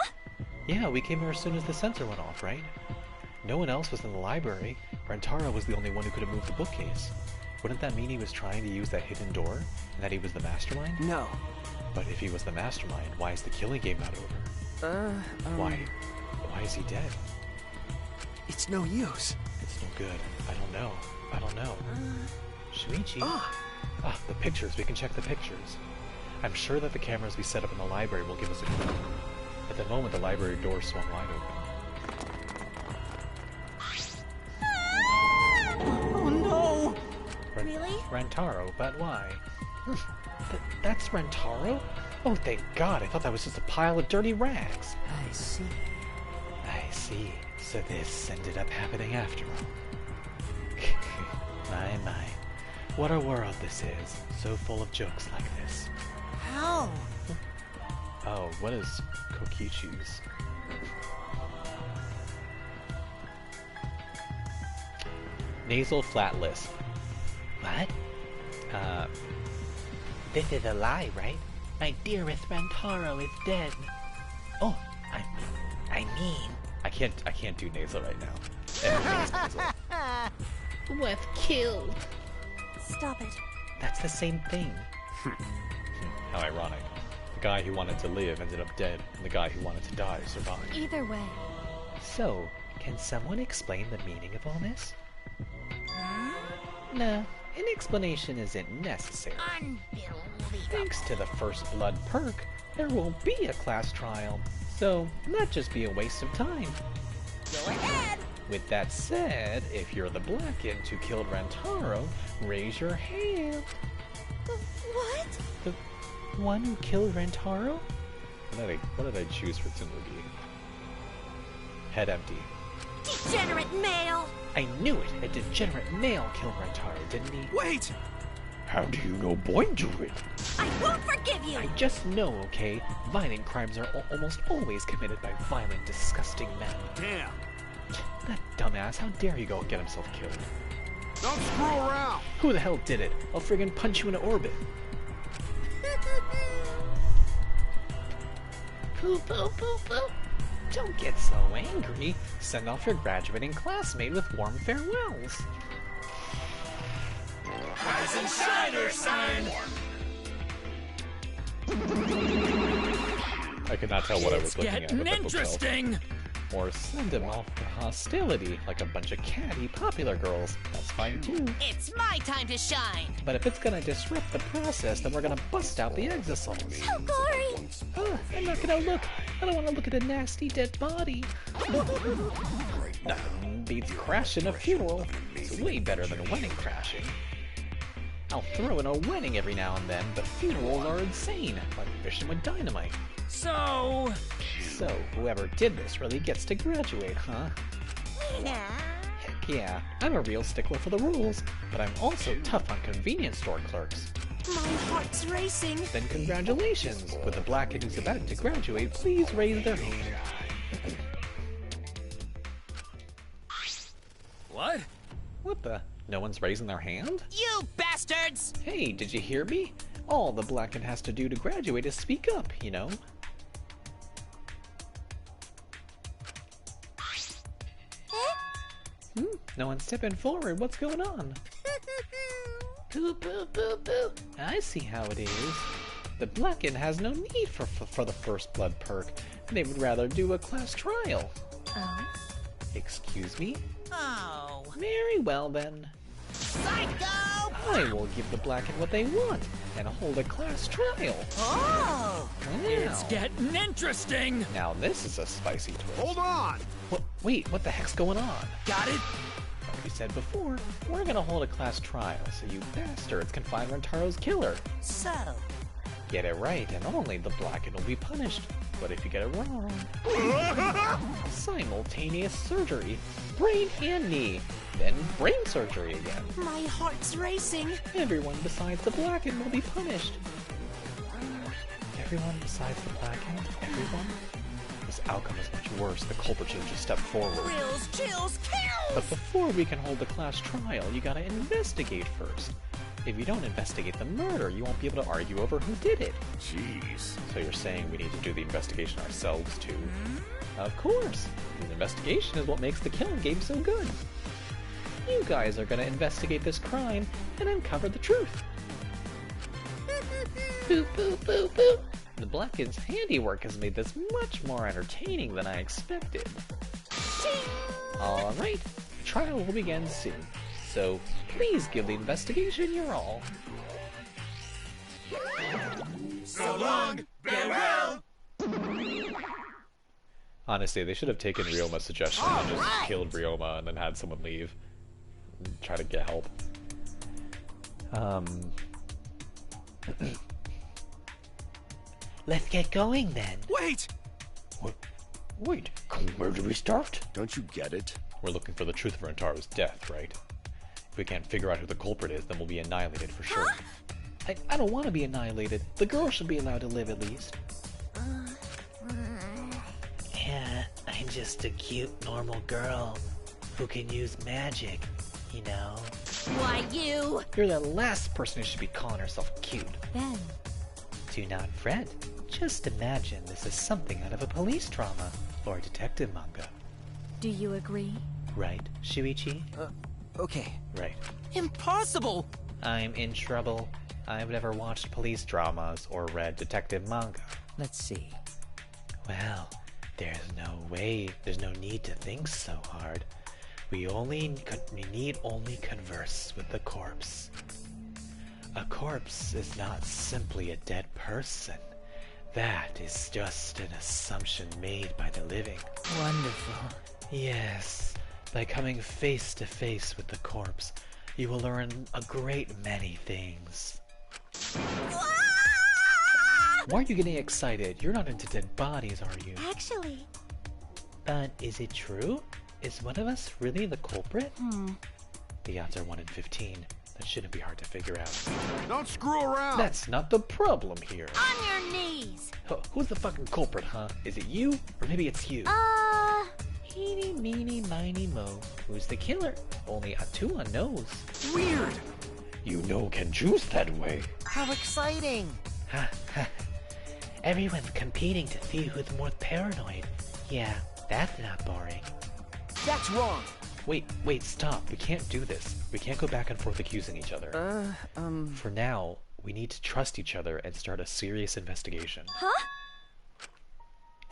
Yeah, we came here as soon as the sensor went off, right? No one else was in the library. Rantaro was the only one who could have moved the bookcase. Wouldn't that mean he was trying to use that hidden door? And that he was the mastermind?
No.
But if he was the mastermind, why is the killing game not over? Why is he dead?
It's no use.
It's no good. I don't know. Shuichi?
Ah!
The pictures. We can check the pictures. I'm sure that the cameras we set up in the library will give us a clue. At the moment, the library door swung wide open.
Oh no!
Really?
Rantaro, but why? That's Rantaro? Oh, thank God. I thought that was just a pile of dirty rags.
I see.
I see. So this ended up happening after all. My. What a world this is. So full of jokes like this.
how?
Oh, what is Kokichi's? Nasal flat lisp. What? This is a lie, right? My dearest Rantaro is dead. Oh, I mean... I can't do nasal right now. Everything's nasal. Was killed.
Stop it.
That's the same thing. How ironic. The guy who wanted to live ended up dead, and the guy who wanted to die survived.
Either way.
So, can someone explain the meaning of all this? No, an explanation isn't necessary.
Unbelievable.
Thanks to the First Blood perk, there won't be a class trial, so not just be a waste of time.
Go ahead.
With that said, if you're the Blackens who killed Rantaro, raise your hand.
What?
The one who killed Rantaro? What did I choose for Tsumugi? Head empty.
Degenerate male.
I knew it! A degenerate male killed Rantaro, didn't he?
Wait!
How do you know boy do it?
I won't forgive you.
I just know, okay? Violent crimes are almost always committed by violent, disgusting men.
Damn!
That dumbass, how dare he go and get himself killed?
Don't screw around!
Who the hell did it? I'll friggin' punch you into orbit. Poo poo poo poo. Don't get so angry. Send off your graduating classmate with warm farewells.
Rise and shine, Earthsign!
I could not tell what I was
It's
looking at.
getting
With that bookshelf.
interesting.
Or send him off to hostility like a bunch of catty popular girls. That's fine too.
It's my time to shine.
But if it's gonna disrupt the process, then we're gonna bust out the exosomes.
Oh, Glory!
I'm not gonna look. I don't want to look at a nasty dead body. Nothing beats crashing a funeral. It's way better than wedding crashing. I'll throw in a wedding every now and then, but funerals are insane, like fishing with dynamite.
So,
Whoever did this really gets to graduate, huh?
Nah.
Heck yeah, I'm a real stickler for the rules, but I'm also tough on convenience store clerks.
My heart's racing.
Then congratulations! With the black kid who's about to graduate, please raise their hand.
what?
What the? No one's raising their hand?
You bastards!
Hey, did you hear me? All the black kid has to do to graduate is speak up, you know? No one's stepping forward. What's going on? Boo, boo, boo, boo. I see how it is. The Blacken has no need for the first blood perk. They would rather do a class trial.
Oh?
Excuse me?
Oh.
Very well then.
Psycho!
I will give the Blacken what they want and hold a class trial.
Oh!
It's
Wow.
getting interesting.
Now this is a spicy twist.
Hold on!
Wait, what the heck's going on?
Got it?
Like we said before, we're gonna hold a class trial so you bastards can find Rentaro's killer.
So,
Get it right, and only the Blacken will be punished. But if you get it wrong, simultaneous surgery, brain and knee, then brain surgery again.
my heart's racing.
Everyone besides the Blacken will be punished. Everyone besides the Blacken? Everyone? This outcome is much worse. The culprit should have just stepped forward.
Thrills, chills, kills!
But before we can hold the class trial, you gotta investigate first. If you don't investigate the murder, you won't be able to argue over who did it.
Jeez.
So you're saying we need to do the investigation ourselves too? Of course! The investigation is what makes the killing game so good. You guys are gonna investigate this crime and uncover the truth. Boop, boop, boop, boop. The Blacken's handiwork has made this much more entertaining than I expected. Alright, the trial will begin soon. So please give the investigation your all.
So long! Farewell!
Honestly, they should have taken Ryoma's suggestion and just killed Ryoma and then had someone leave and try to get help.
Let's get going then.
Wait!
Wait, where do we start?
Don't you get it?
We're looking for the truth of Rentaro's death, right? If we can't figure out who the culprit is, then we'll be annihilated for sure. I don't want to be annihilated. The girl should be allowed to live at least.
Yeah, I'm just a cute, normal girl who can use magic, you know?
Why, you?
You're the last person who should be calling herself cute.
Ben,
Do not fret. Just imagine this is something out of a police drama or a detective manga.
do you agree?
Right, Shuichi?
Okay.
Right.
Impossible!
I'm in trouble. I've never watched police dramas or read detective manga.
Let's see.
Well, there's no need to think so hard. We need only converse with the corpse. A corpse is not simply a dead person. That is just an assumption made by the living.
Wonderful.
Yes, by coming face to face with the corpse, you will learn a great many things. Why are you getting excited? You're not into dead bodies, are you?
Actually,
But is it true? Is one of us really the culprit? The odds are 1 in 15. That shouldn't be hard to figure out.
Don't screw around!
That's not the problem here.
On your knees!
Who's the fucking culprit, huh? Is it you? Or maybe it's you?
Eeny, meeny, miny, mo. Who's the killer? Only Atua knows.
Weird!
You know can choose that way.
How exciting!
Ha ha. Everyone's competing to see who's more paranoid. Yeah, that's not boring.
That's wrong.
Wait, stop. We can't do this. We can't go back and forth accusing each other. For now, we need to trust each other and start a serious investigation.
huh?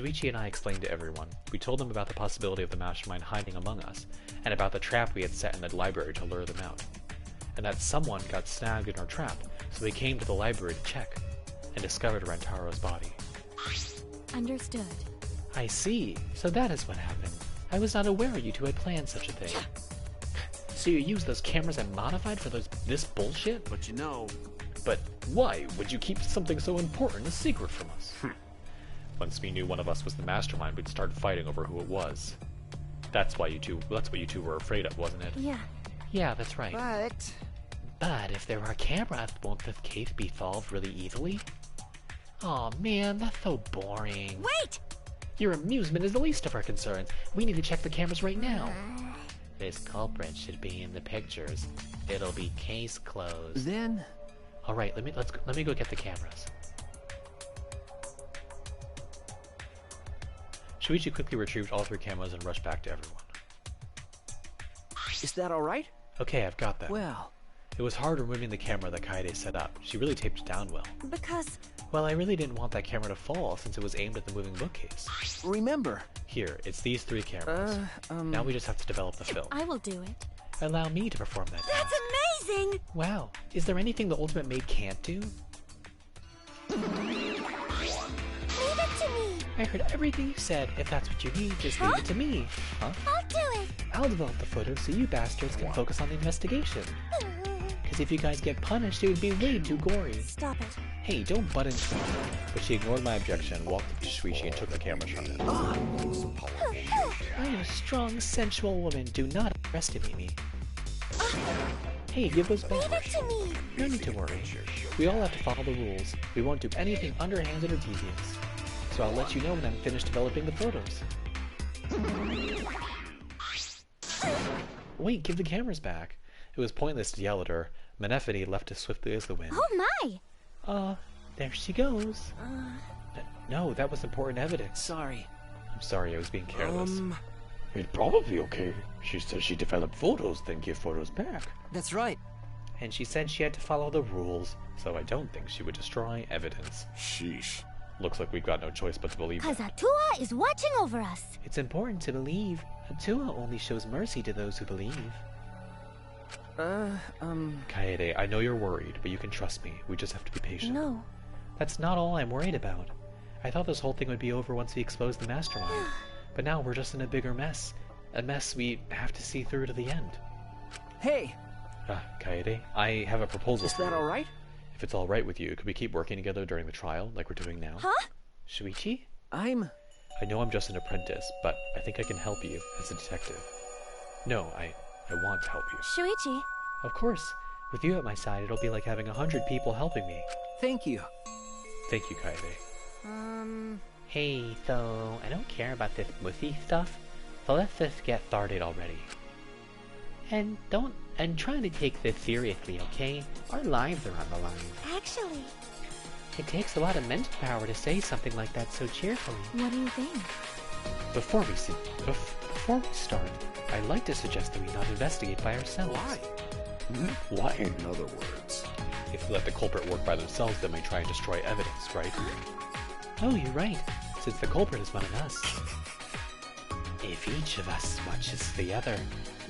Shuichi and I explained to everyone. We told them about the possibility of the mastermind hiding among us, and about the trap we had set in the library to lure them out. And that someone got snagged in our trap, so we came to the library to check, and discovered Rantaro's body.
Understood.
I see. So that is what happened. I was not aware you two had planned such a thing. So you used those cameras I modified for this bullshit?
But you know...
But why would you keep something so important a secret from us? Once we knew one of us was the mastermind, we'd start fighting over who it was. That's what you two were afraid of, wasn't it?
Yeah.
Yeah, that's right.
But
if there are cameras, won't this case be solved really easily? Aw, man, that's so boring.
Wait!
Your amusement is the least of our concerns. We need to check the cameras right now. This culprit should be in the pictures. It'll be case closed.
then...
All right, let me go get the cameras.
Shuichi quickly retrieved all 3 cameras and rushed back to everyone.
Is that all right?
Okay, I've got them.
Well,
It was hard removing the camera that Kaede set up. She really taped it down well.
Because
Well, I really didn't want that camera to fall since it was aimed at the moving bookcase.
remember...
Here, it's these 3 cameras. Now we just have to develop the film.
I will do it.
Allow me to perform that task.
That's amazing!
Wow, is there anything the Ultimate Maid can't do?
Leave it to me!
I heard everything you said. If that's what you need, just leave it to me. Huh?
I'll do it!
I'll develop the photos so you bastards can focus on the investigation. Because if you guys get punished, it would be way too gory.
Stop it.
Hey, don't butt into me. But she ignored my objection, walked up to Shuichi, and took the cameras from him.
I am a strong, sensual woman. Do not underestimate me. Hey, give those back.
Leave it to me!
No need to worry. We all have to follow the rules. We won't do anything underhanded or devious. So I'll let you know when I'm finished developing the photos. Wait, give the cameras back. It was pointless to yell at her. Menephene left as swiftly as the wind.
Oh my!
There she goes. No, that was important evidence.
Sorry.
I'm sorry, I was being careless.
It'd probably be okay. She said she developed photos, then give photos back.
That's right.
And she said she had to follow the rules, so I don't think she would destroy evidence.
Sheesh.
Looks like we've got no choice but to believe
Cause
that.
Atua is watching over us.
It's important to believe. Atua only shows mercy to those who believe.
Kaede, I know you're worried, but you can trust me. We just have to be patient.
No.
That's not all I'm worried about. I thought this whole thing would be over once we exposed the mastermind. But now we're just in a bigger mess. A mess we have to see through to the end.
Hey,
Kaede, I have a proposal
is
for
that
you.
all right?
If it's alright with you, could we keep working together during the trial, like we're doing now?
Huh?
Shuichi?
I know I'm just an apprentice, but I think I can help you as a detective. No, I want to help you.
Shuichi,
Of course. With you at my side, it'll be like having 100 people helping me.
Thank you.
Thank you, Kaede.
Hey, so I don't care about this mussy stuff, so let's just get started already. And try to take this seriously, okay? Our lives are on the line.
Actually,
It takes a lot of mental power to say something like that so cheerfully.
what do you think?
Before we start, I'd like to suggest that we not investigate by ourselves.
Why?
In other words,
If we let the culprit work by themselves, they may try and destroy evidence, right?
Oh, you're right, since the culprit is one of us. If each of us watches the other,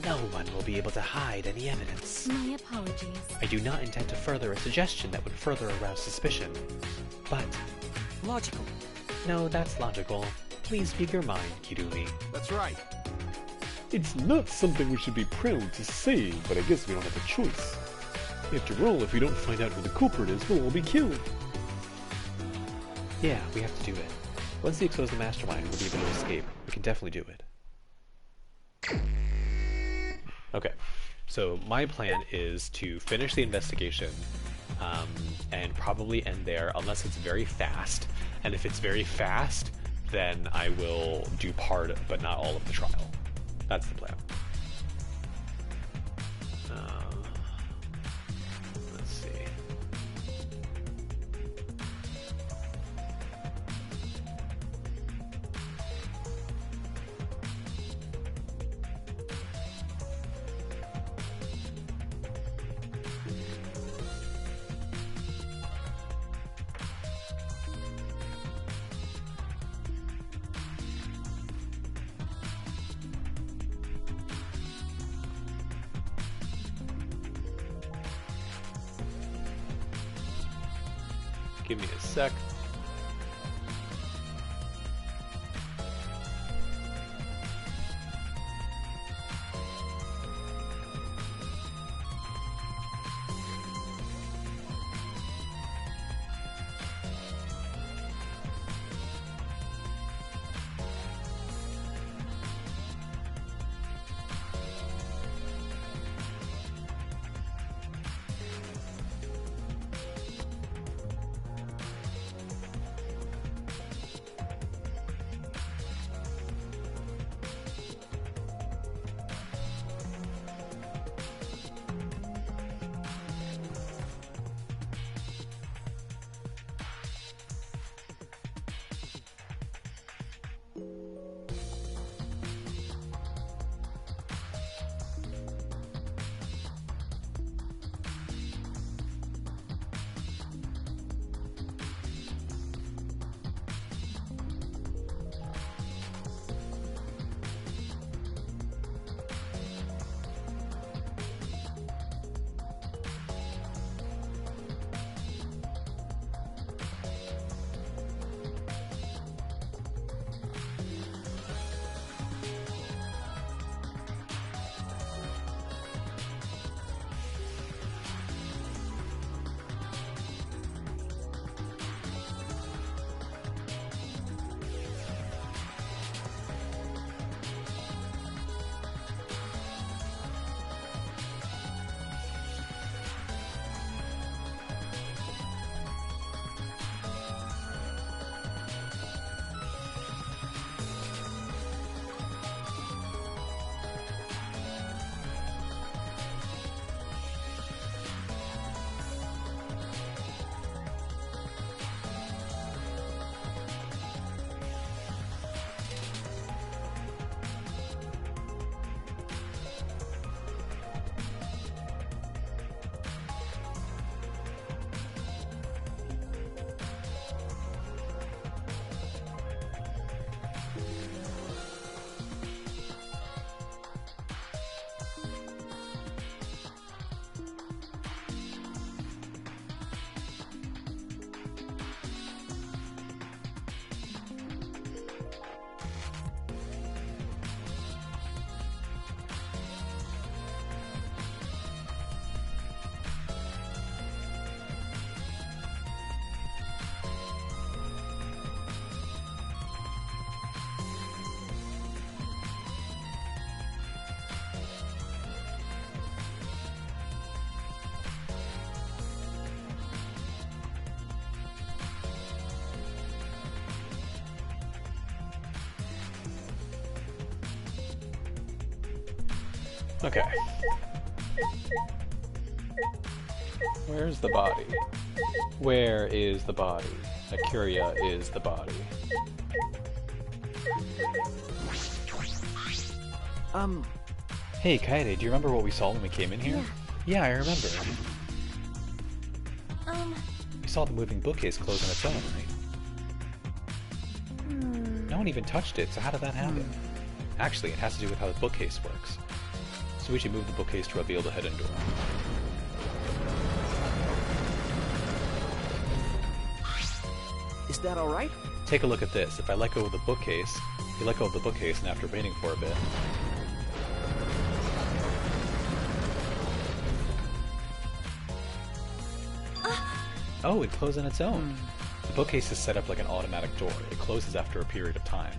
no one will be able to hide any evidence.
My apologies.
I do not intend to further a suggestion that would further arouse suspicion. But,
Logical.
no, that's logical. Please speak your mind, Kirumi.
That's right.
It's not something we should be proud to say, but I guess we don't have a choice. After all, if we don't find out who the culprit is, we'll all be killed.
Yeah, we have to do it. Once we expose the mastermind, we'll be able to escape. We can definitely do it. Okay, so my plan is to finish the investigation and probably end there unless it's very fast. And if it's very fast, then I will do part but not all of the trial. That's the plan. Let's see. Give me a sec. Okay. Where's the body? Where is the body? Akuria is the body. Hey, Kaede, do you remember what we saw when we came in here? Yeah, I remember. We saw the moving bookcase close on its own, right? No one even touched it, so how did that happen? Actually, it has to do with how the bookcase works. So we should move the bookcase to reveal the hidden door.
Is that alright?
Take a look at this. If I let go of the bookcase, you let go of the bookcase, and after waiting for a bit... Oh, it closed on its own. The bookcase is set up like an automatic door. It closes after a period of time.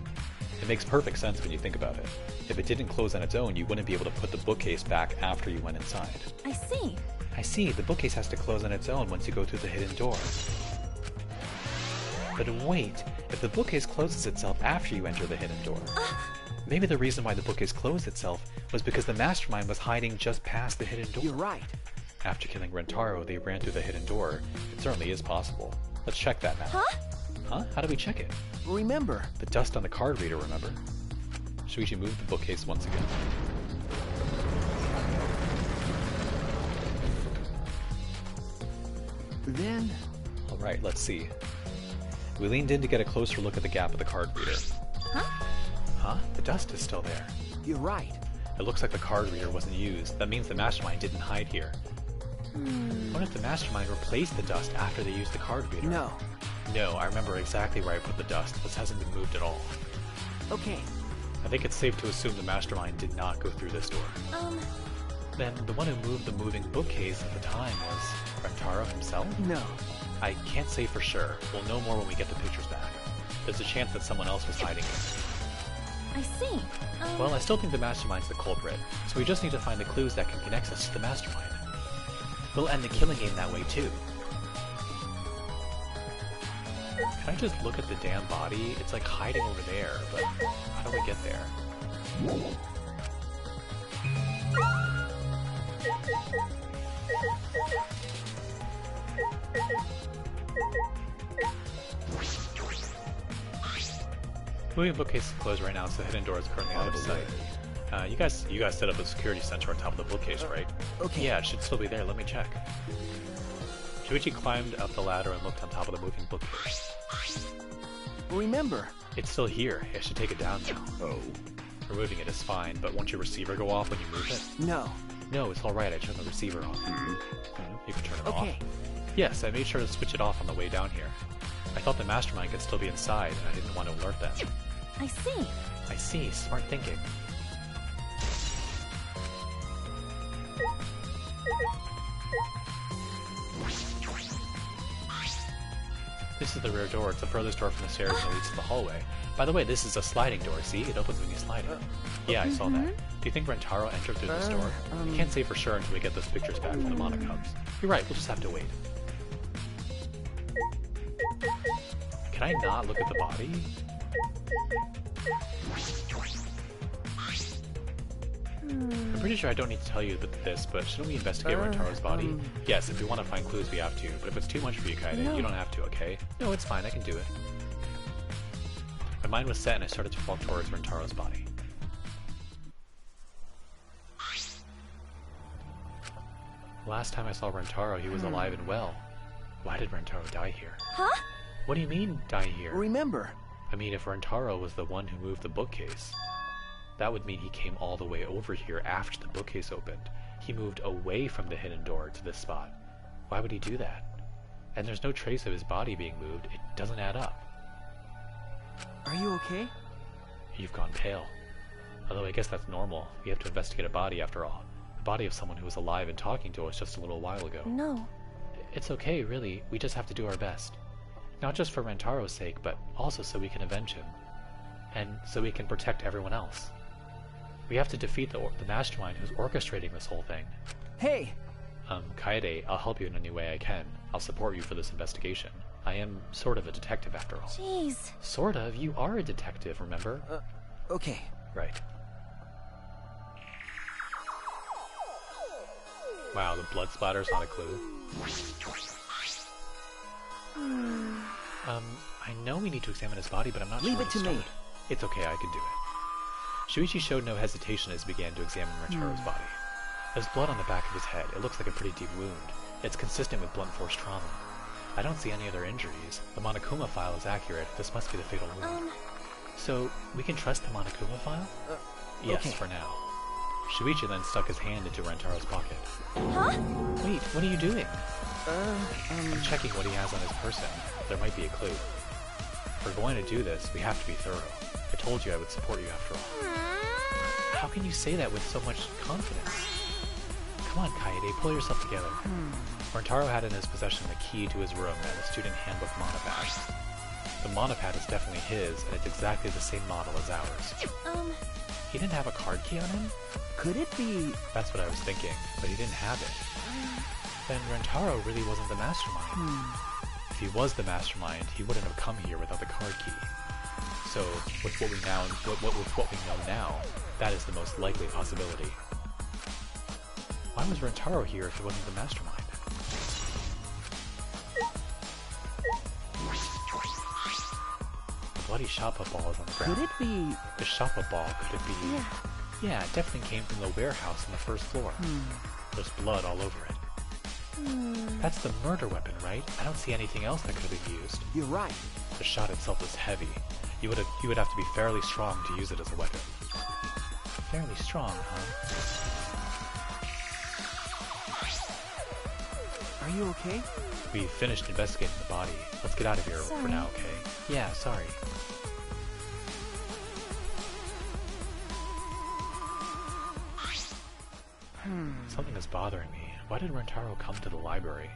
It makes perfect sense when you think about it. If it didn't close on its own, you wouldn't be able to put the bookcase back after you went inside.
I see.
I see. The bookcase has to close on its own once you go through the hidden door. But wait, if the bookcase closes itself after you enter the hidden door, maybe the reason why the bookcase closed itself was because the mastermind was hiding just past the hidden door.
You're right.
After killing Rentaro, they ran through the hidden door. It certainly is possible. Let's check that now.
Huh?
Huh? How do we check it?
Remember.
The dust on the card reader, remember? Shuichi moved the bookcase once again.
Then...
Alright, let's see. We leaned in to get a closer look at the gap of the card reader.
Huh?
Huh? The dust is still there.
You're right.
It looks like the card reader wasn't used. That means the mastermind didn't hide here.
What if the mastermind replaced the dust after they used the card reader?
No.
No, I remember exactly where I put the dust. This hasn't been moved at all.
Okay.
I think it's safe to assume the mastermind did not go through this door. Then the one who moved the moving bookcase at the time was Rentaro himself?
No.
I can't say for sure. We'll know more when we get the pictures back. There's a chance that someone else was hiding it.
I see.
Well, I still think the mastermind's the culprit, so we just need to find the clues that can connect us to the mastermind. We'll end the killing game that way too. Can I just look at the damn body? It's like hiding over there, but how do we get there? Moving bookcase is closed right now, so the hidden door is currently out of sight. You guys set up a security sensor on top of the bookcase, right?
Okay.
Yeah, it should still be there. Let me check. Shuichi climbed up the ladder and looked on top of the moving bookcase.
Remember.
It's still here. I should take it down now.
Oh.
Removing it is fine, but won't your receiver go off when you move it?
No.
No, it's alright. I turned the receiver off. You can turn it off.
Okay.
Yes, I made sure to switch it off on the way down here. I thought the mastermind could still be inside, and I didn't want to alert them.
I see.
I see. Smart thinking. This is the rear door. It's the furthest door from the stairs and leads to the hallway. By the way, this is a sliding door, see? It opens when you slide it. Yeah, I saw that. Do you think Rentaro entered through this door? I can't say for sure until we get those pictures back from the Monocubs. You're right, we'll just have to wait. Can I not look at the body? I'm pretty sure I don't need to tell you this, but shouldn't we investigate Rentaro's body? Yes, if we want to find clues, we have to. But if it's too much for you, Kaede,
No.
you don't have to, okay? No, it's fine. I can do it. My mind was set, and I started to walk towards Rentaro's body. Last time I saw Rentaro, he was alive and well. Why did Rentaro die here?
Huh?
What do you mean, die here?
Remember.
I mean, if Rentaro was the one who moved the bookcase, that would mean he came all the way over here after the bookcase opened. He moved away from the hidden door to this spot. Why would he do that? And there's no trace of his body being moved. It doesn't add up.
Are you okay?
You've gone pale. Although I guess that's normal. We have to investigate a body after all. The body of someone who was alive and talking to us just a little while ago.
No.
It's okay, really. We just have to do our best. Not just for Rentaro's sake, but also so we can avenge him. And so we can protect everyone else. We have to defeat the mastermind who's orchestrating this whole thing.
Hey!
Kaede, I'll help you in any way I can. I'll support you for this investigation. I am sort of a detective after all.
Jeez.
Sort of? You are a detective, remember?
Okay.
Right. Wow, the blood splatter's not a clue. I know we need to examine his body, but I'm not
Leave
sure
it
where
to me.
start. It's okay, I can do it. Shuichi showed no hesitation as he began to examine Rentaro's body. There's blood on the back of his head. It looks like a pretty deep wound. It's consistent with blunt force trauma. I don't see any other injuries. The Monokuma file is accurate. This must be the fatal wound. So, we can trust the Monokuma file? Yes,
okay.
for now. Shuichi then stuck his hand into Rentaro's pocket.
Huh?
Wait, what are you doing? I'm checking what he has on his person. There might be a clue. If we're going to do this, we have to be thorough. I told you I would support you after all. How can you say that with so much confidence? Come on, Kaede, pull yourself together. Rentaro had in his possession the key to his room and a student handbook monopad. The monopad is definitely his, and it's exactly the same model as ours. He didn't have a card key on him?
Could it be...
That's what I was thinking, but he didn't have it. Then Rentaro really wasn't the mastermind. If he was the mastermind, he wouldn't have come here without the card key. So, with what we know now, that is the most likely possibility. Why was Rentaro here if he wasn't the mastermind? The bloody shoppa ball is on the ground.
Could it be...
The shoppa ball, could it be...
Yeah.
Yeah, it definitely came from the warehouse on the first floor. There's blood all over it. That's the murder weapon, right? I don't see anything else that could have been used.
You're right.
The shot itself is heavy. You would have to be fairly strong to use it as a weapon. Fairly strong, huh?
Are you okay?
We finished investigating the body. Let's get out of here for
Sorry.
now, okay? Yeah, sorry. Something is bothering me. Why did Rentaro come to the library?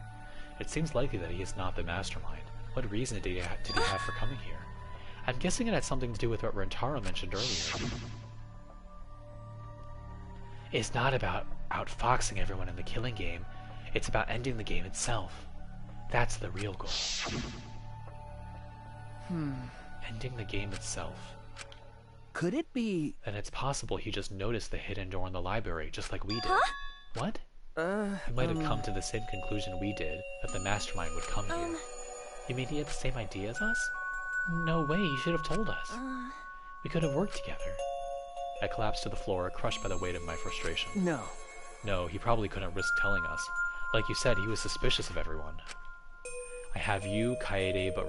It seems likely that he is not the mastermind. What reason did he have for coming here? I'm guessing it had something to do with what Rentaro mentioned earlier. It's not about outfoxing everyone in the killing game. It's about ending the game itself. That's the real goal. Ending the game itself.
Could it be...
Then it's possible he just noticed the hidden door in the library, just like we did.
Huh?
What? He might have come to the same conclusion we did, that the mastermind would come here. You mean he had the same idea as us? No way, he should have told us. We could have worked together. I collapsed to the floor, crushed by the weight of my frustration.
No.
No, he probably couldn't risk telling us. Like you said, he was suspicious of everyone. I have you, Kaede, but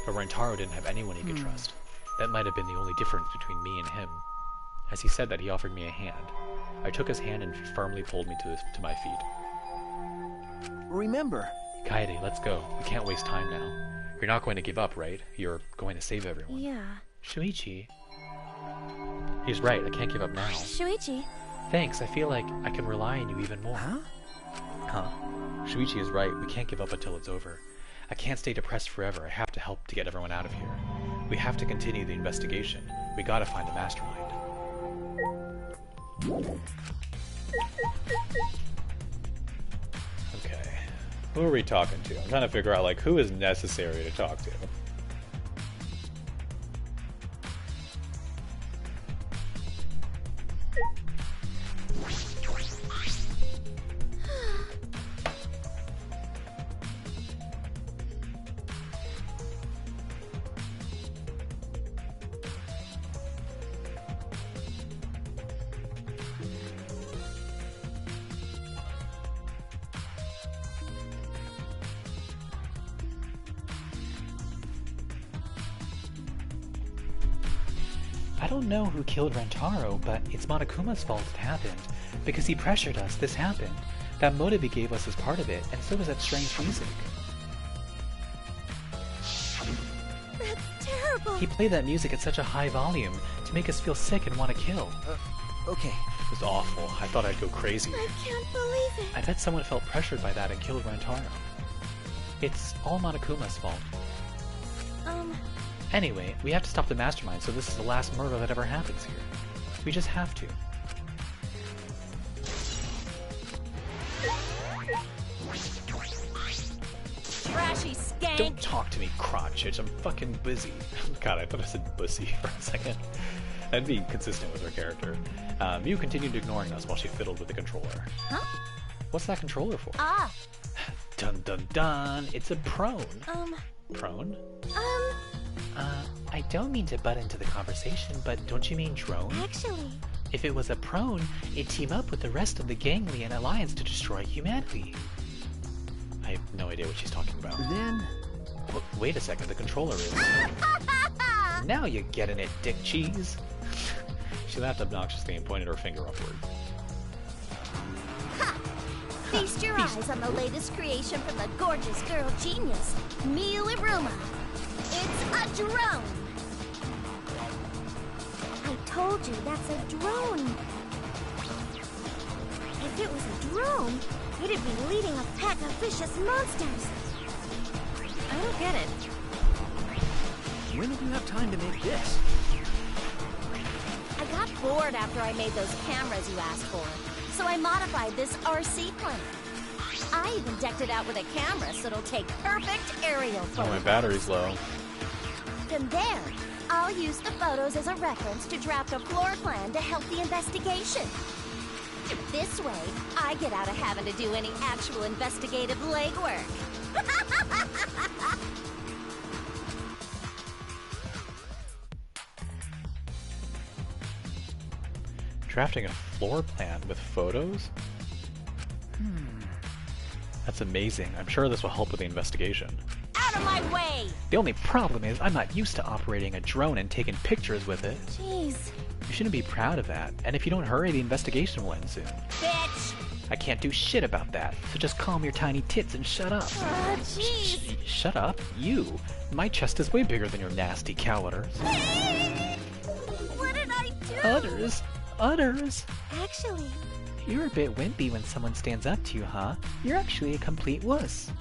Rentaro didn't have anyone he could trust. That might have been the only difference between me and him. As he said that, he offered me a hand. I took his hand and firmly pulled me to my feet.
Remember.
Kaede, let's go. We can't waste time now. You're not going to give up, right? You're going to save everyone.
Yeah.
Shuichi. He's right, I can't give up now.
Shuichi.
Thanks, I feel like I can rely on you even more. Huh? Shuichi is right, we can't give up until it's over. I can't stay depressed forever, I have to help to get everyone out of here. We have to continue the investigation. We gotta find the mastermind.
Okay. Who are we talking to? I'm trying to figure out, like, who is necessary to talk to.
I don't know who killed Rentaro, but it's Monokuma's fault it happened. Because he pressured us, this happened. That motive he gave us is part of it, and so is that strange music.
That's terrible.
He played that music at such a high volume to make us feel sick and want to kill.
Okay.
It was awful. I thought I'd go crazy.
I can't believe it.
I bet someone felt pressured by that and killed Rentaro. It's all Monokuma's fault. Anyway, we have to stop the mastermind, so this is the last murder that ever happens here. We just have to.
Trashy skank!
Don't talk to me, crotch itch. I'm fucking busy.
God, I thought I said bussy for a second. That'd be consistent with her character. Mew continued ignoring us while she fiddled with the controller.
Huh?
What's that controller for?
Ah.
Dun dun dun! It's a prone. Prone? I don't mean to butt into the conversation, but don't you mean drone?
Actually.
If it was a prone, it'd team up with the rest of the Ganglion Alliance to destroy humanity. I have no idea what she's talking about.
Then...
Wait a second, the controller is... Now you're getting it, dick cheese.
She laughed obnoxiously and pointed her finger upward.
Feast your eyes on the latest creation from the gorgeous girl genius, Miu Iruma. It's a drone!
I told you, that's a drone. If it was a drone, it'd be leading a pack of vicious monsters. I don't get it.
When did you have time to make this?
I got bored after I made those cameras you asked for, so I modified this RC plane. I even decked it out with a camera so it'll take perfect aerial
Oh,
photos.
my battery's low.
From there, I'll use the photos as a reference to draft a floor plan to help the investigation. This way, I get out of having to do any actual investigative legwork.
Drafting a floor plan with photos? That's amazing. I'm sure this will help with the investigation.
Out of my way!
The only problem is I'm not used to operating a drone and taking pictures with it.
Jeez.
You shouldn't be proud of that. And if you don't hurry, the investigation will end soon.
Bitch!
I can't do shit about that, so just calm your tiny tits and shut up.
Jeez.
Shut up? You. My chest is way bigger than your nasty cow udders.
What did I do?
Udders? Udders?
Actually,
You're a bit wimpy when someone stands up to you, huh? You're actually a complete wuss.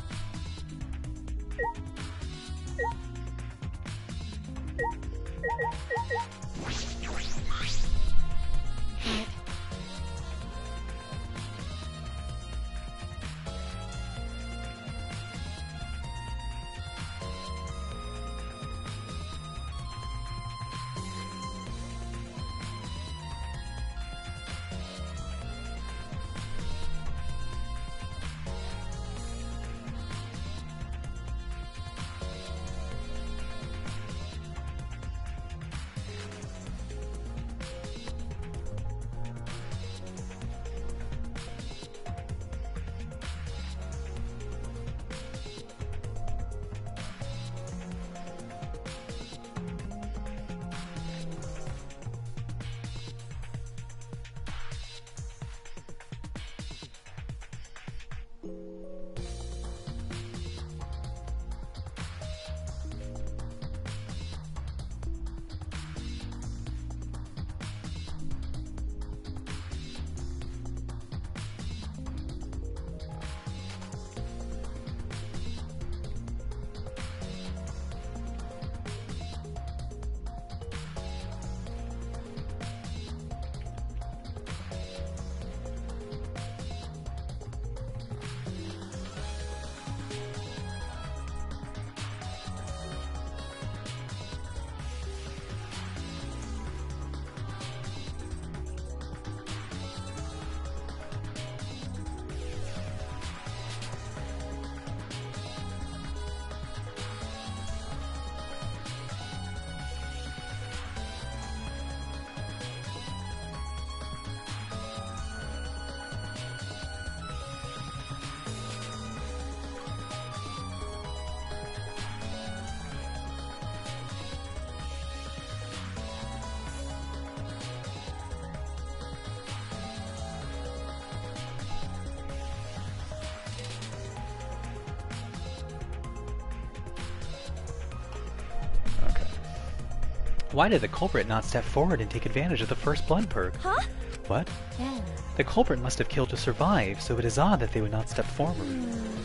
Why did the culprit not step forward and take advantage of the first blood perk?
Huh?
What?
Yeah.
The culprit must have killed to survive, so it is odd that they would not step forward.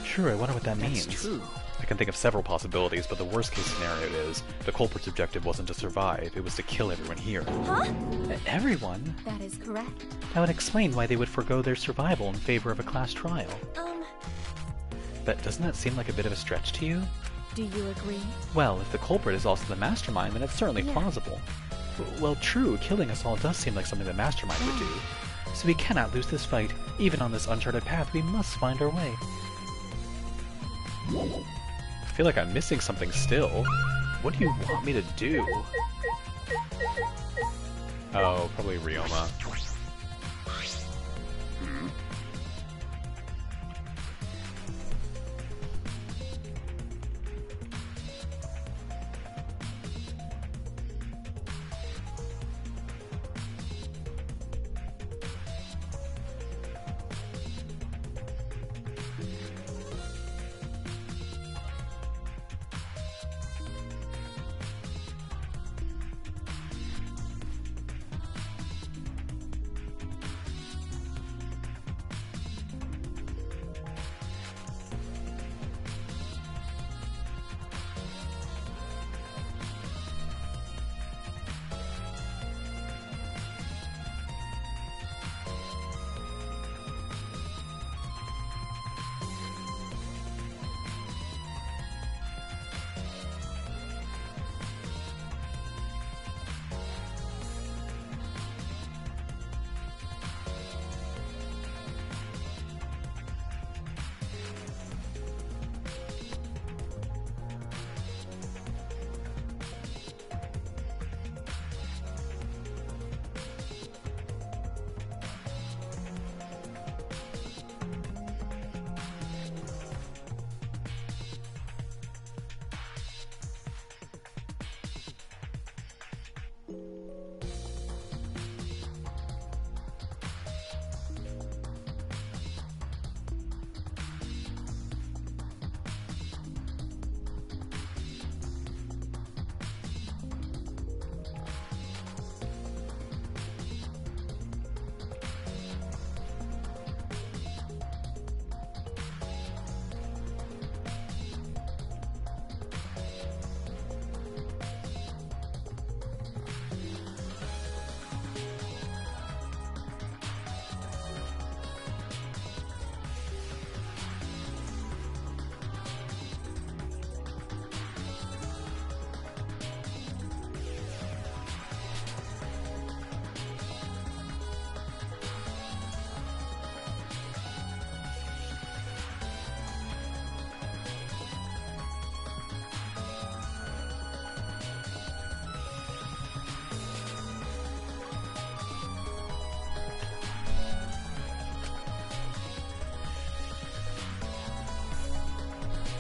Sure, I wonder what that means.
That's true.
I can think of several possibilities, but the worst case scenario is the culprit's objective wasn't to survive, it was to kill everyone here.
Huh?
Everyone?
That is correct.
That would explain why they would forego their survival in favor of a class trial.
But doesn't that seem like a bit of a stretch to you?
Do you agree?
Well, if the culprit is also the mastermind, then it's certainly
Yeah.
plausible. Well, true, killing us all does seem like something the mastermind would do. So we cannot lose this fight. Even on this uncharted path, we must find our way.
I feel like I'm missing something still. What do you want me to do? Oh, probably Ryoma.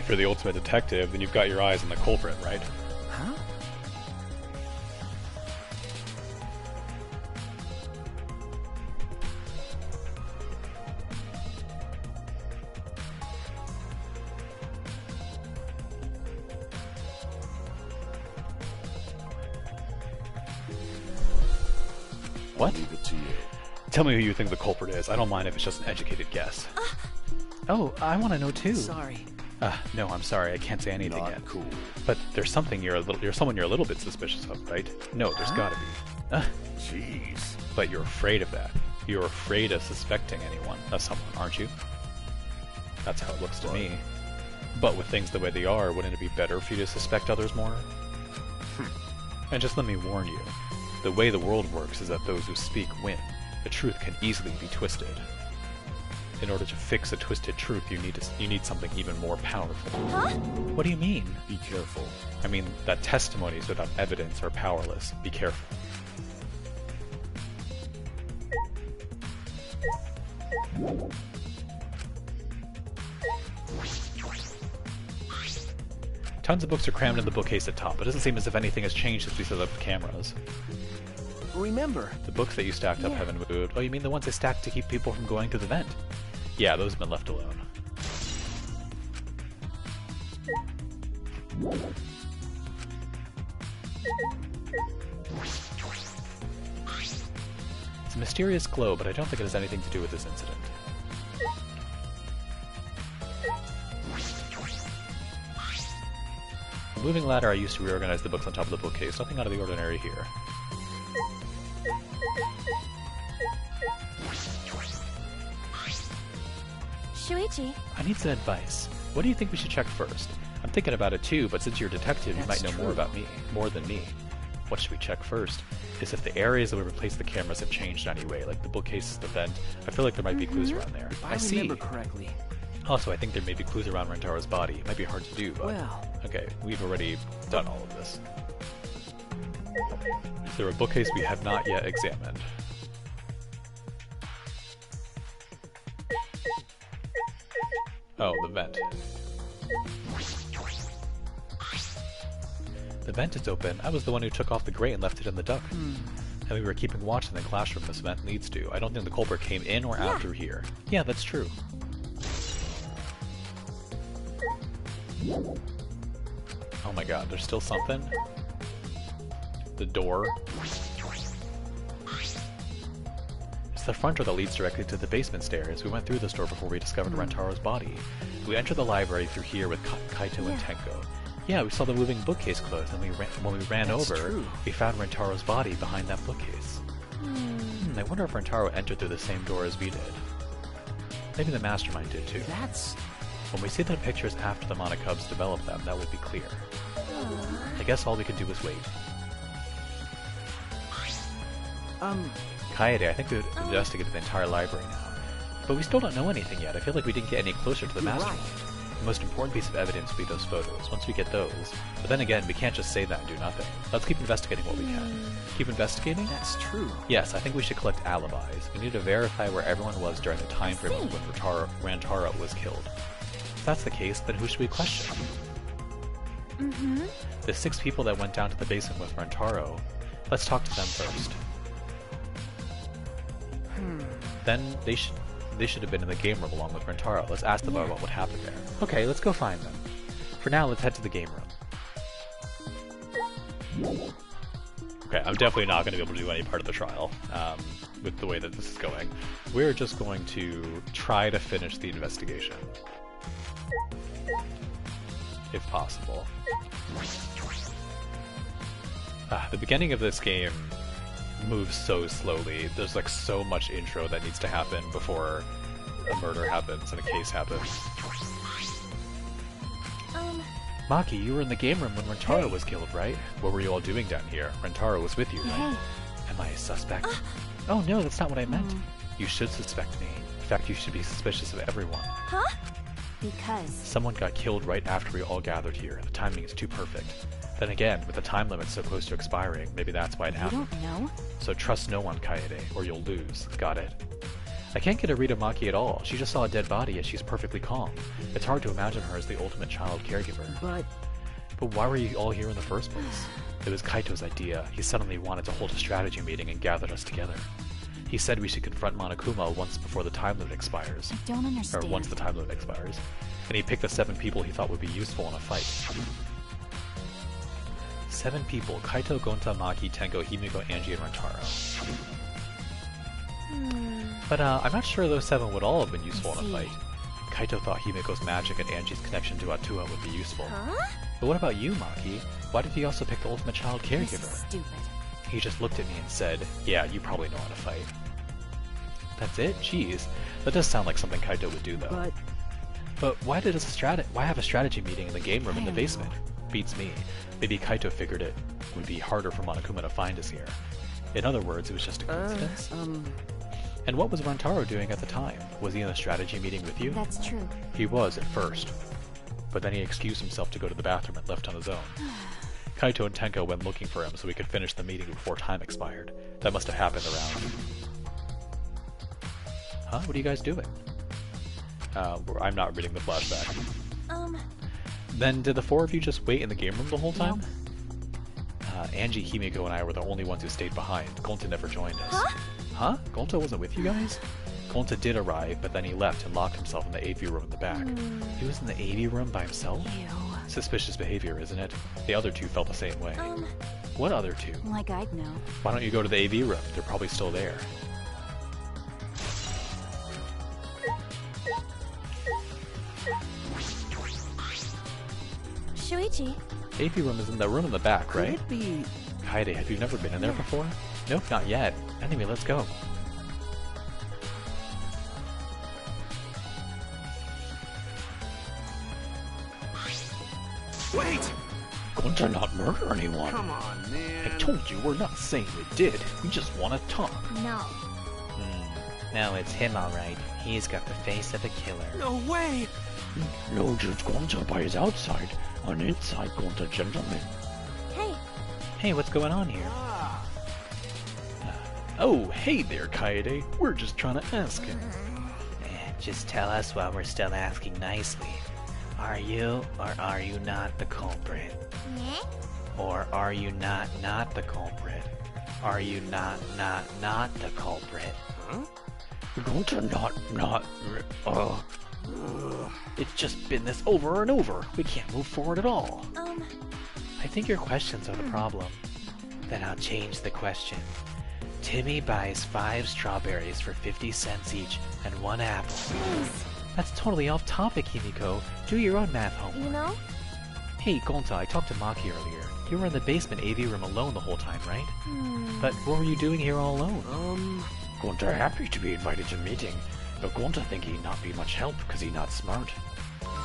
if you're the ultimate detective, then you've got your eyes on the culprit, right?
Huh?
What?
Leave it to you.
Tell me who you think the culprit is. I don't mind if it's just an educated guess. Oh, I want to know too.
Sorry.
No, I'm sorry. I can't say anything
Not
yet.
cool.
But there's something you're someone you're a little bit suspicious of, right? No, there's gotta be.
Jeez.
But you're afraid of that. You're afraid of suspecting anyone of someone, aren't you? That's how it looks to me. But with things the way they are, wouldn't it be better for you to suspect others more? And just let me warn you, the way the world works is that those who speak win. The truth can easily be twisted. In order to fix a twisted truth, you need something even more powerful.
Huh?
What do you mean?
Be careful.
I mean that testimonies without evidence are powerless. Be careful. Tons of books are crammed in the bookcase at top. It doesn't seem as if anything has changed since we set up the cameras.
Remember,
The books that you stacked up haven't moved. Oh, you mean the ones I stacked to keep people from going through the vent? Yeah, those have been left alone. It's a mysterious glow, but I don't think it has anything to do with this incident. The moving ladder I used to reorganize the books on top of the bookcase. Nothing out of the ordinary here.
Shuichi,
I need some advice. What do you think we should check first? I'm thinking about it too, but since you're a detective, you might know more about me. More than me. What should we check first? Is if the areas that we replaced the cameras have changed in any way, like the bookcases, the vent. I feel like there might be clues around there.
if I remember correctly.
Also, I think there may be clues around Rentaro's body. It might be hard to do, but...
Well,
Okay, we've already done all of this. Is there a bookcase we have not yet examined? Oh, the vent. The vent is open. I was the one who took off the grate and left it in the duct. And we were keeping watch in the classroom this vent leads to. I don't think the culprit came in or out through here. Yeah, that's true. Oh my god, there's still something? The door? It's the front door that leads directly to the basement stairs. We went through this door before we discovered Rentaro's body. We entered the library through here with Kaito and Tenko. Yeah, we saw the moving bookcase close, and when we ran
That's
over,
true.
we found Rentaro's body behind that bookcase. I wonder if Rentaro entered through the same door as we did. Maybe the mastermind did too.
that's...
When we see the pictures after the Mana Cubs develop them, that would be clear. I guess all we can do is wait. Kaede, I think we've investigated the entire library now. But we still don't know anything yet. I feel like we didn't get any closer to the mastermind. The most important piece of evidence will be those photos, once we get those. But then again, we can't just say that and do nothing. Let's keep investigating what we can. Keep investigating?
That's true.
Yes, I think we should collect alibis. We need to verify where everyone was during the time frame when Rantaro was killed. If that's the case, then who should we question? The 6 people that went down to the basement with Rantaro. Let's talk to them first. Then they should have been in the game room along with Rentaro. Let's ask them about what happened there. Okay, let's go find them. For now, let's head to the game room. Okay, I'm definitely not going to be able to do any part of the trial with the way that this is going. We're just going to try to finish the investigation. If possible. The beginning of this game moves so slowly. There's like so much intro that needs to happen before a murder happens and a case happens. Maki, you were in the game room when Rentaro was killed, right? What were you all doing down here? Rentaro was with you, right? Am I a suspect? Oh no, that's not what I meant. You should suspect me. In fact, you should be suspicious of everyone.
Huh? Because...
Someone got killed right after we all gathered here. The timing is too perfect. Then again, with the time limit so close to expiring, maybe that's why it happened.
You don't know?
So trust no one, Kaede, or you'll lose. Got it? I can't get a read of Maki at all. She just saw a dead body, yet she's perfectly calm. It's hard to imagine her as the ultimate child caregiver.
But
why were you all here in the first place? It was Kaito's idea. He suddenly wanted to hold a strategy meeting and gathered us together. He said we should confront Monokuma once before the time limit expires.
I don't understand.
Or once the time limit expires. And he picked the 7 people he thought would be useful in a fight. 7 people: Kaito, Gonta, Maki, Tenko, Himiko, Angie, and Rantaro. But I'm not sure those 7 would all have been useful in a fight. Kaito thought Himiko's magic and Angie's connection to Atua would be useful.
Huh?
But what about you, Maki? Why did he also pick the ultimate child
This is
caregiver?
stupid.
He just looked at me and said, "Yeah, you probably know how to fight." That's it? Jeez. That does sound like something Kaito would do, though. But why have a strategy meeting in the game room in the basement? Beats me. Maybe Kaito figured it would be harder for Monokuma to find us here. In other words, it was just a coincidence. And what was Rantaro doing at the time? Was he in a strategy meeting with you?
That's true.
He was, at first. But then he excused himself to go to the bathroom and left on his own. Kaito and Tenko went looking for him so we could finish the meeting before time expired. That must have happened around... Huh? What are you guys doing? I'm not reading the flashback. Then did the 4 of you just wait in the game room the whole time? Angie, Himiko, and I were the only ones who stayed behind. Gonta never joined us. Huh? Gonta wasn't with you guys? Gonta did arrive, but then he left and locked himself in the AV room in the back. He was in the AV room by himself?
Ew.
Suspicious behavior, isn't it? The other 2 felt the same way. What other 2?
Like I'd know.
Why don't you go to the AV room? They're probably still there.
Shuichi,
AV room is in the room in the back,
could
right?
it be...
Kaede, have you never been in there before? Nope, not yet. Anyway, let's go.
Wait!
Gonta not murder anyone.
Come on, man.
I told you, we're not saying we did. We just want to talk.
No.
No, it's him alright. He's got the face of a killer.
No way!
No, just Gonta by his outside. On inside, Gonta gentleman.
hey,
Hey, what's going on here?
Oh, hey there, Kaede. We're just trying to ask him.
Just tell us while we're still asking nicely. Are you or are you not the culprit? Or are you not the culprit? Are you not the culprit?
Gonta not...
It's just been this over and over. We can't move forward at all.
I think your questions are the problem. Then I'll change the question. Timmy buys 5 strawberries for 50 cents each and 1 apple. That's totally off topic, Himiko. Do your own math homework.
you know?
Hey, Gonta, I talked to Maki earlier. You were in the basement AV room alone the whole time, right? But what were you doing here all alone?
Gonta happy to be invited to meeting, but Gonta think he not be much help because he not smart.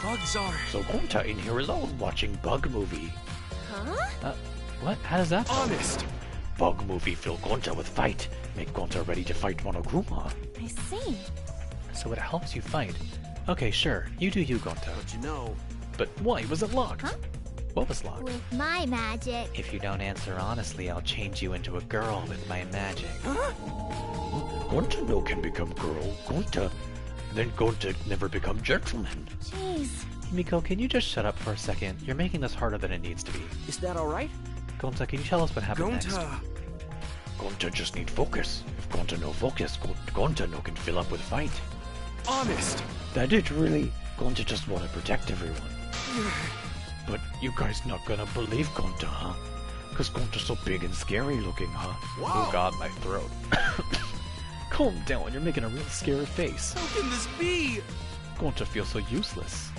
Bugs are...
So Gonta in here alone watching bug movie.
What? How does that sound?
Honest!
Bug movie fill Gonta with fight. Make Gonta ready to fight Monokuma.
I see.
So it helps you fight. Okay, sure. You do you, Gonta.
But you know...
But why was it locked? What was locked?
With my magic.
If you don't answer honestly, I'll change you into a girl with my magic.
Gonta no can become girl. Gonta... Then Gonta never become gentleman.
Jeez.
Himiko, can you just shut up for a second? You're making this harder than it needs to be.
Is that alright?
Gonta, can you tell us what happened next?
Gonta just need focus. If Gonta no focus, Gonta no can fill up with fight.
Honest!
That it really. Gonta just want to protect everyone. But you guys not gonna believe Gonta, huh? Cause Gonta's so big and scary looking, huh?
Oh god, my throat. Calm down, you're making a real scary face.
How can this be?
Gonta feels so useless.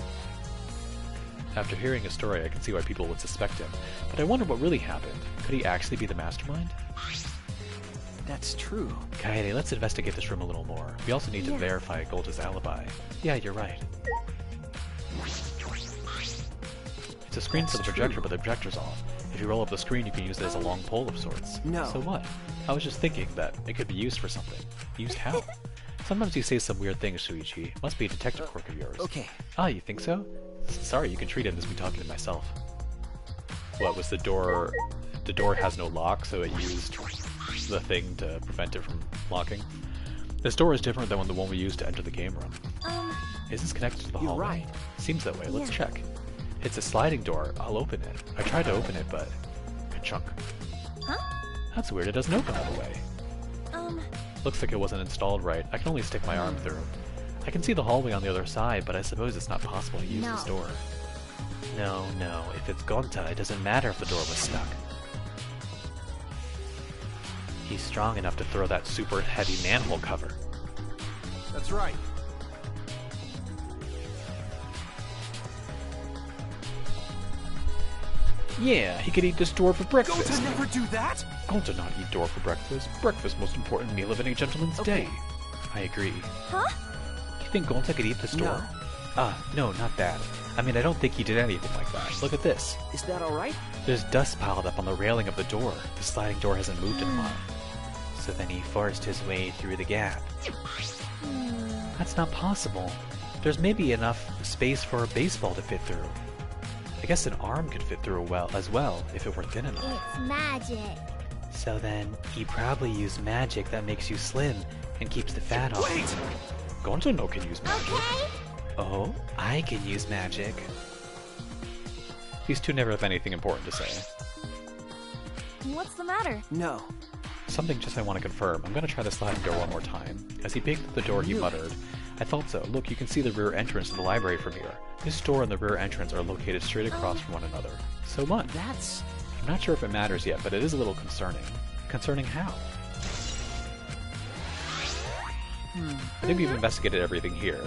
After hearing his story, I can see why people would suspect him, but I wonder what really happened. Could he actually be the mastermind?
That's true.
Kaede, let's investigate this room a little more. We also need to verify Gonta's alibi. Yeah, you're right. It's a screen for the projector, but the projector's off. If you roll up the screen, you can use it as a long pole of sorts.
No.
So what? I was just thinking that it could be used for something. Used how? Sometimes you say some weird things, Shuichi. Must be a detective quirk of yours.
Okay.
Ah, you think so? Sorry, you can treat it as me talking to myself. What, was the door... The door has no lock, so it used the thing to prevent it from locking? This door is different than the one we used to enter the game room. Is this connected to the
You're
hallway?
right.
Seems that way. Let's
Yeah.
check. It's a sliding door. I'll open it. I tried to open it, but... Ka-chunk.
Huh?
That's weird. It doesn't open all the way. Looks like it wasn't installed right. I can only stick my arm through. I can see the hallway on the other side, but I suppose it's not possible to use this door. No. If it's Gonta, it doesn't matter if the door was stuck. He's strong enough to throw that super heavy manhole cover.
That's right.
Yeah, he could eat this door for breakfast.
Gonta never do that!
Gonta not eat door for breakfast. Breakfast most important meal of any gentleman's
Okay.
day. I agree.
Huh?
You think Gonta could eat this door? No, not that. I mean, I don't think he did anything like that. Look at this.
Is that alright?
There's dust piled up on the railing of the door. The sliding door hasn't moved in a while. So then he forced his way through the gap. That's not possible. There's maybe enough space for a baseball to fit through. I guess an arm could fit through as well, if it were thin enough.
It's magic.
So then, he probably used magic that makes you slim and keeps the fat off.
Wait!
Gonta no can use magic.
Okay?
Oh, I can use magic. These two never have anything important to say.
What's the matter?
No.
Something just I want to confirm. I'm going to try the sliding door one more time. As he peeked at the door, he muttered, I thought so. Look, you can see the rear entrance to the library from here. This door and the rear entrance are located straight across from one another. So what?
That's...
I'm not sure if it matters yet, but it is a little concerning. Concerning how? I think we've investigated everything here.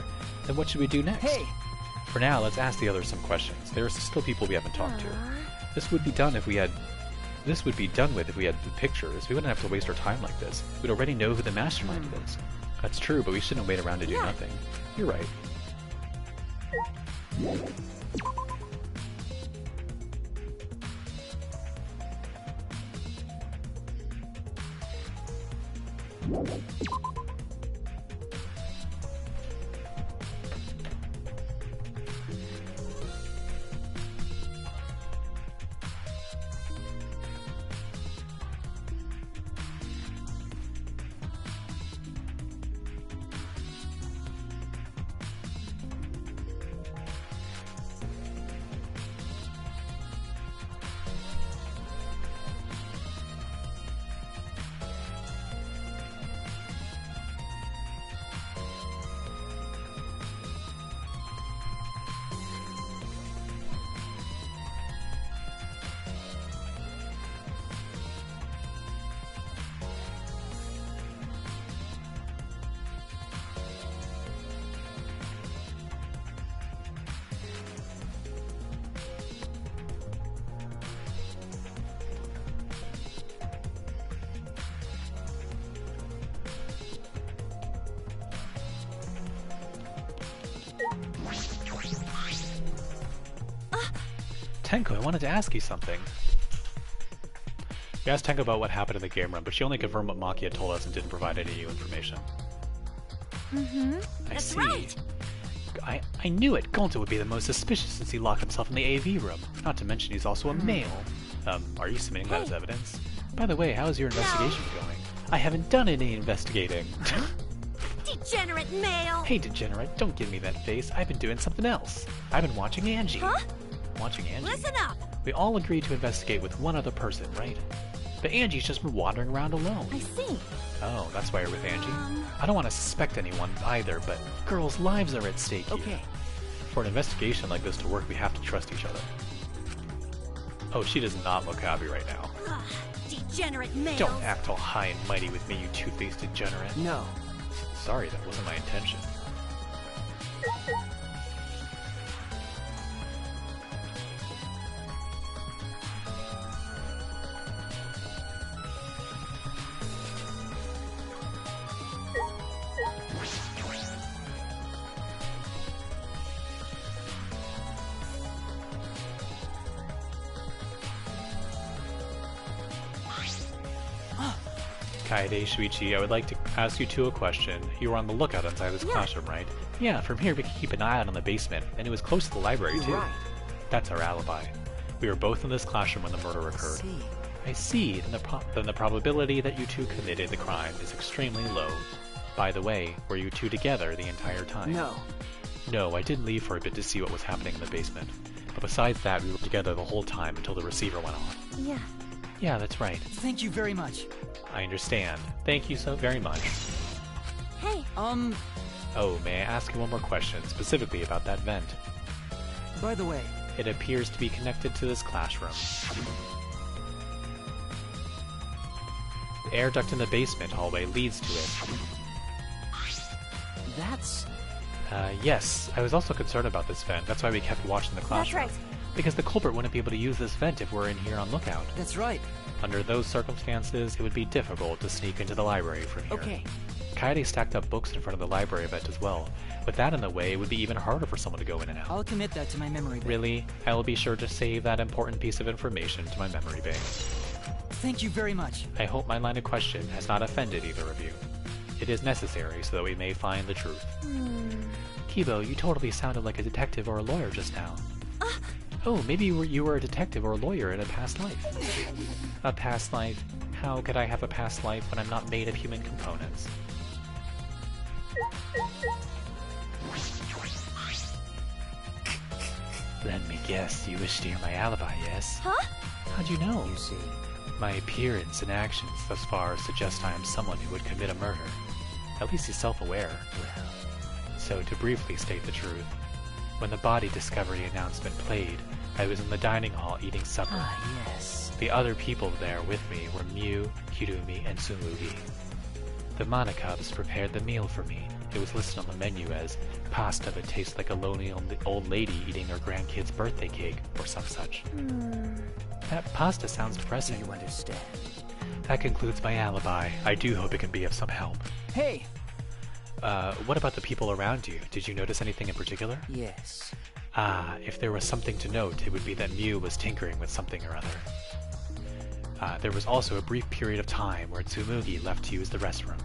Then what should we do next?
Hey!
For now, let's ask the others some questions. There are still people we haven't talked to. This would be done with if we had the pictures. We wouldn't have to waste our time like this. We'd already know who the mastermind is. That's true, but we shouldn't wait around to do nothing. You're right. Tenko, I wanted to ask you something. We asked Tenko about what happened in the game room, but she only confirmed what Maki had told us and didn't provide any new information. I see.
Right.
I knew it. Gonta would be the most suspicious since he locked himself in the AV room. Not to mention he's also a male. Are you submitting that as evidence? By the way, how's your investigation going? I haven't done any investigating.
Degenerate male.
Hey, degenerate, don't give me that face. I've been doing something else. I've been watching Angie.
Huh?
Watching Angie?
Listen up.
We all agreed to investigate with one other person, right? But Angie's just been wandering around alone.
I see.
Oh, that's why you're with Angie? I don't want to suspect anyone either, but girls' lives are at stake here.
Okay.
For an investigation like this to work, we have to trust each other. Oh, she does not look happy right now.
Ugh, degenerate male.
Don't act all high and mighty with me, you two-faced degenerate.
No.
Sorry, that wasn't my intention. Kaede, Shuichi, I would like to ask you two a question. You were on the lookout inside this classroom, right? Yeah, from here we can keep an eye out on the basement, and it was close to the library, too.
Right.
That's our alibi. We were both in this classroom when the murder occurred. I see. Then the probability that you two committed the crime is extremely low. By the way, were you two together the entire time?
No.
No, I did leave for a bit to see what was happening in the basement. But besides that, we were together the whole time until the receiver went off.
Yeah.
Yeah, that's right.
Thank you very much.
I understand. Thank you so very much.
Hey,
Oh, may I ask you one more question, specifically about that vent?
By the way,
It appears to be connected to this classroom. The air duct in the basement hallway leads to it.
that's...
Yes, I was also concerned about this vent. That's why we kept watching the
that's
classroom.
right.
Because the culprit wouldn't be able to use this vent if we're in here on lookout.
That's right.
Under those circumstances, it would be difficult to sneak into the library from here.
Okay.
Kaede stacked up books in front of the library vent as well. With that in the way, it would be even harder for someone to go in and out.
I'll commit that to my memory bank.
Really? I will be sure to save that important piece of information to my memory bank.
Thank you very much.
I hope my line of question has not offended either of you. It is necessary so that we may find the truth. Kibo, you totally sounded like a detective or a lawyer just now. Oh, maybe you were a detective or a lawyer in a past life. A past life? How could I have a past life when I'm not made of human components? Let me guess, you wish to hear my alibi, yes?
Huh?
How'd you know?
You see.
My appearance and actions thus far suggest I am someone who would commit a murder. At least he's self-aware. So, to briefly state the truth, when the body discovery announcement played, I was in the dining hall eating supper.
Ah, yes.
The other people there with me were Mew, Kirumi, and Tsumugi. The Monokubs prepared the meal for me. It was listed on the menu as pasta that tastes like a lonely old lady eating her grandkid's birthday cake, or some such. That pasta sounds depressing.
You understand?
That concludes my alibi. I do hope it can be of some help.
Hey!
What about the people around you? Did you notice anything in particular?
Yes.
Ah, if there was something to note, it would be that Mew was tinkering with something or other. There was also a brief period of time where Tsumugi left to use the restroom.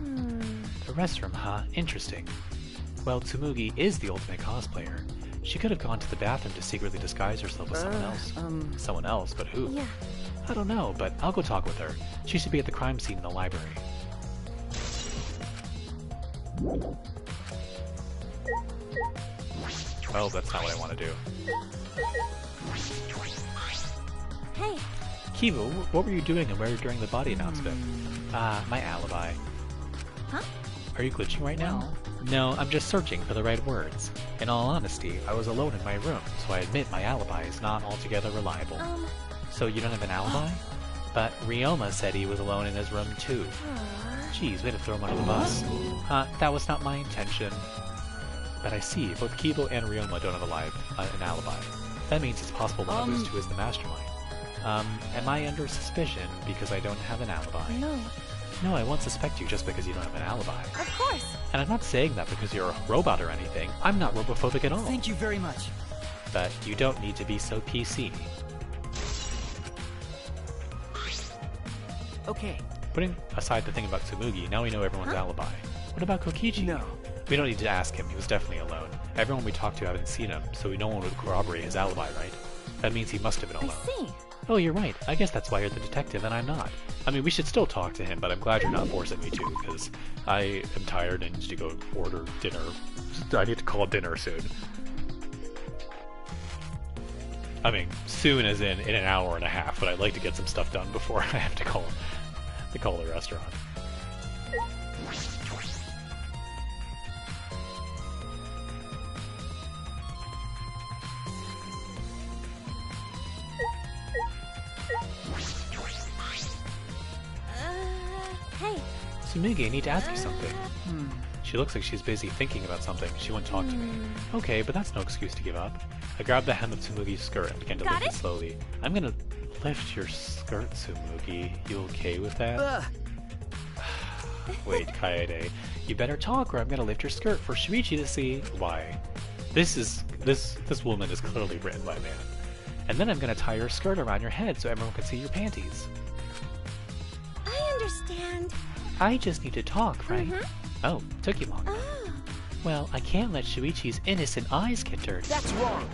The restroom, huh? Interesting. Well, Tsumugi is the ultimate cosplayer. She could have gone to the bathroom to secretly disguise herself as someone else. Someone else, but who?
Yeah.
I don't know, but I'll go talk with her. She should be at the crime scene in the library. Well, that's not what I want to do.
Hey,
Kibo, what were you doing and where during the body announcement? My alibi.
huh?
Are you glitching right now? No, I'm just searching for the right words. In all honesty, I was alone in my room, so I admit my alibi is not altogether reliable. So you don't have an alibi? But Ryoma said he was alone in his room too. Geez, way to throw him under the bus. That was not my intention. But I see, both Kibo and Ryoma don't have an alibi. That means it's possible one of those two is the mastermind. Am I under suspicion because I don't have an alibi?
No.
No, I won't suspect you just because you don't have an alibi.
Of course.
And I'm not saying that because you're a robot or anything. I'm not robophobic at all.
Thank you very much.
But you don't need to be so PC.
Okay.
Putting aside the thing about Tsumugi, now we know everyone's alibi. What about Kokichi?
No.
We don't need to ask him, he was definitely alone. Everyone we talked to haven't seen him, so no one would corroborate his alibi, right? That means he must have been
I
alone.
see.
Oh, you're right. I guess that's why you're the detective and I'm not. I mean, we should still talk to him, but I'm glad you're not forcing me to, because I am tired and need to go order dinner. I need to call dinner soon. I mean, soon as in an hour and a half, but I'd like to get some stuff done before I have to call the restaurant.
Hey.
Tsumugi, I need to ask you something. She looks like she's busy thinking about something. She won't talk to me. Okay, but that's no excuse to give up. I grabbed the hem of Tsumugi's skirt and began to lift it slowly. I'm gonna lift your skirt, Tsumugi. You okay with that? Wait, Kaede. You better talk or I'm gonna lift your skirt for Shuichi to see. Why? This woman is clearly written by a man. And then I'm gonna tie your skirt around your head so everyone can see your panties.
I understand.
I just need to talk, right? Oh, took you long. Well, I can't let Shuichi's innocent eyes get dirty.
That's wrong.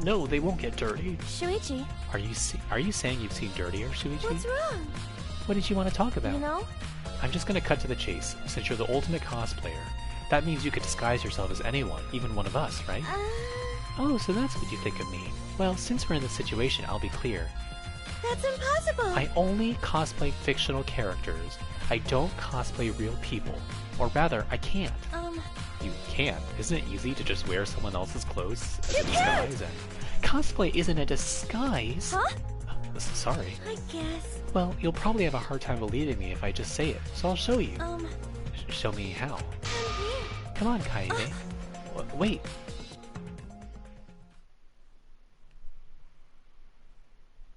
No, they won't get dirty.
Shuichi,
Are you saying you've seen dirtier, Shuichi?
what's wrong?
What did you want to talk about?
You know,
I'm just gonna cut to the chase. Since you're the ultimate cosplayer, that means you could disguise yourself as anyone, even one of us, right? Oh, so that's what you think of me. Well, since we're in this situation, I'll be clear.
That's impossible!
I only cosplay fictional characters. I don't cosplay real people. Or rather, I can't. You can't. Isn't it easy to just wear someone else's clothes as a disguise? And cosplay isn't a disguise.
Huh?
Sorry.
I guess.
Well, you'll probably have a hard time believing me if I just say it, so I'll show you. Show me how. Come on, Kaede. Wait.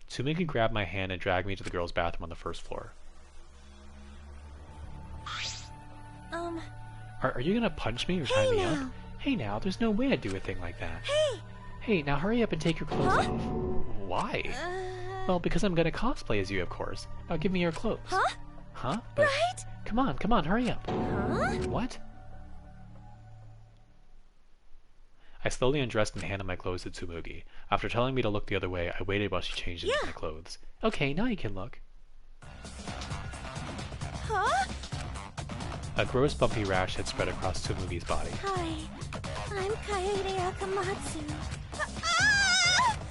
Tsumugi grabbed my hand and dragged me to the girls' bathroom on the first floor. Are you gonna punch me or tie me up? Hey now, there's no way I'd do a thing like that. Hey, now hurry up and take your clothes off. Why? Well, because I'm gonna cosplay as you, of course. Now give me your clothes. Huh? But
Right?
Come on, hurry up. What? I slowly undressed and handed my clothes to Tsumugi. After telling me to look the other way, I waited while she changed into my clothes. Okay, now you can look. A gross bumpy rash had spread across Tsumugi's body.
Hi, I'm Kaede Akamatsu.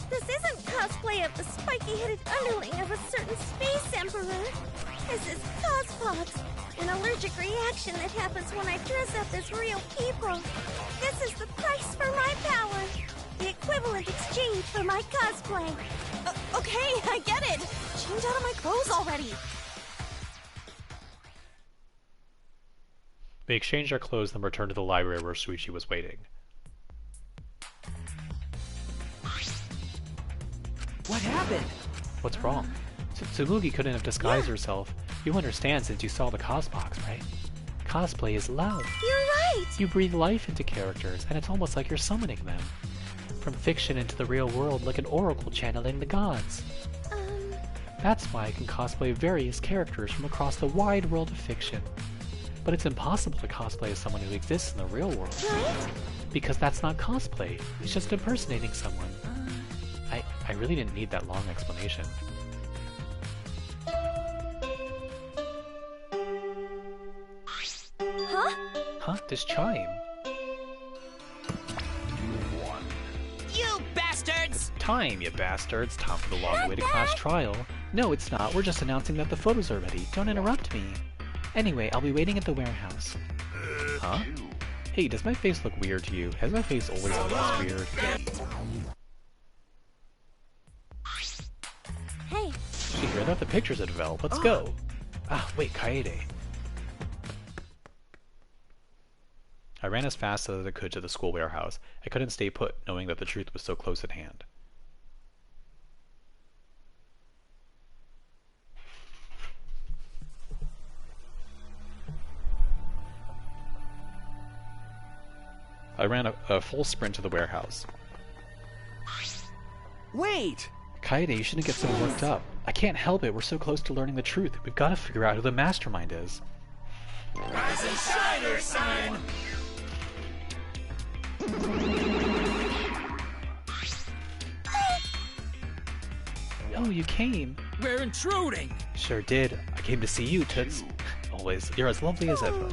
This isn't cosplay of the spiky-headed underling of a certain space emperor. This is cospox, an allergic reaction that happens when I dress up as real people. This is the price for my power, the equivalent exchange for my cosplay. Okay, I get it. Change out of my clothes already.
We exchanged our clothes and returned to the library where Shuichi was waiting.
What happened?
What's wrong? Tsumugi couldn't have disguised herself. You understand since you saw the cosbox, right? Cosplay is love.
You're right!
You breathe life into characters, and it's almost like you're summoning them. From fiction into the real world, like an oracle channeling the gods. That's why I can cosplay various characters from across the wide world of fiction. But it's impossible to cosplay as someone who exists in the real world.
Right?
Because that's not cosplay. It's just impersonating someone. I really didn't need that long explanation. Huh? This chime.
You bastards!
Time, you bastards. Time for the long-awaited class trial. No, it's not. We're just announcing that the photos are ready. Don't interrupt me. Anyway, I'll be waiting at the warehouse. Huh? Hey, does my face look weird to you? Has my face always looked this weird?
Hey.
Here, they're the pictures that developed. Let's go. Wait, Kaede. I ran as fast as I could to the school warehouse. I couldn't stay put, knowing that the truth was so close at hand. I ran a full sprint to the warehouse.
Wait!
Kaede, you shouldn't get so worked up. I can't help it, we're so close to learning the truth. We've got to figure out who the mastermind is.
Rise and shine, Earth-sign!
Oh, you came.
We're intruding!
Sure did. I came to see you, Toots. Always. You're as lovely as ever.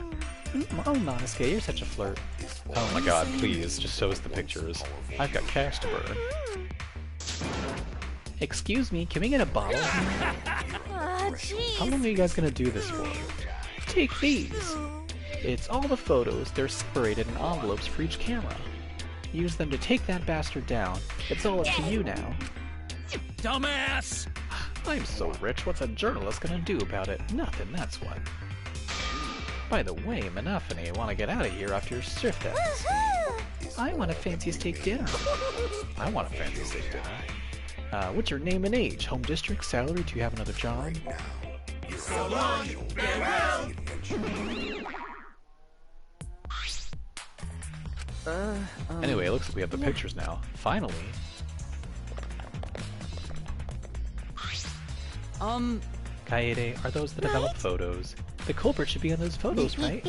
Oh, Monosuke, you're such a flirt. Oh my god, please, just show us the pictures. I've got cash to burn. Excuse me, can we get a bottle?
Jeez.
How long are you guys gonna do this for? Take these! It's all the photos. They're separated in envelopes for each camera. Use them to take that bastard down. It's all up to you now.
Dumbass!
I'm so rich, what's a journalist gonna do about it? Nothing, that's what. By the way, Monophony, wanna get out of here after your shift ends. I want a fancy steak dinner. I want a fancy steak dinner. What's your name and age? Home district, salary, do you have another job?
So long, farewell!
Anyway, it looks like we have the pictures now. Finally. Kaede, are those the developed photos? The culprit should be on those photos, right?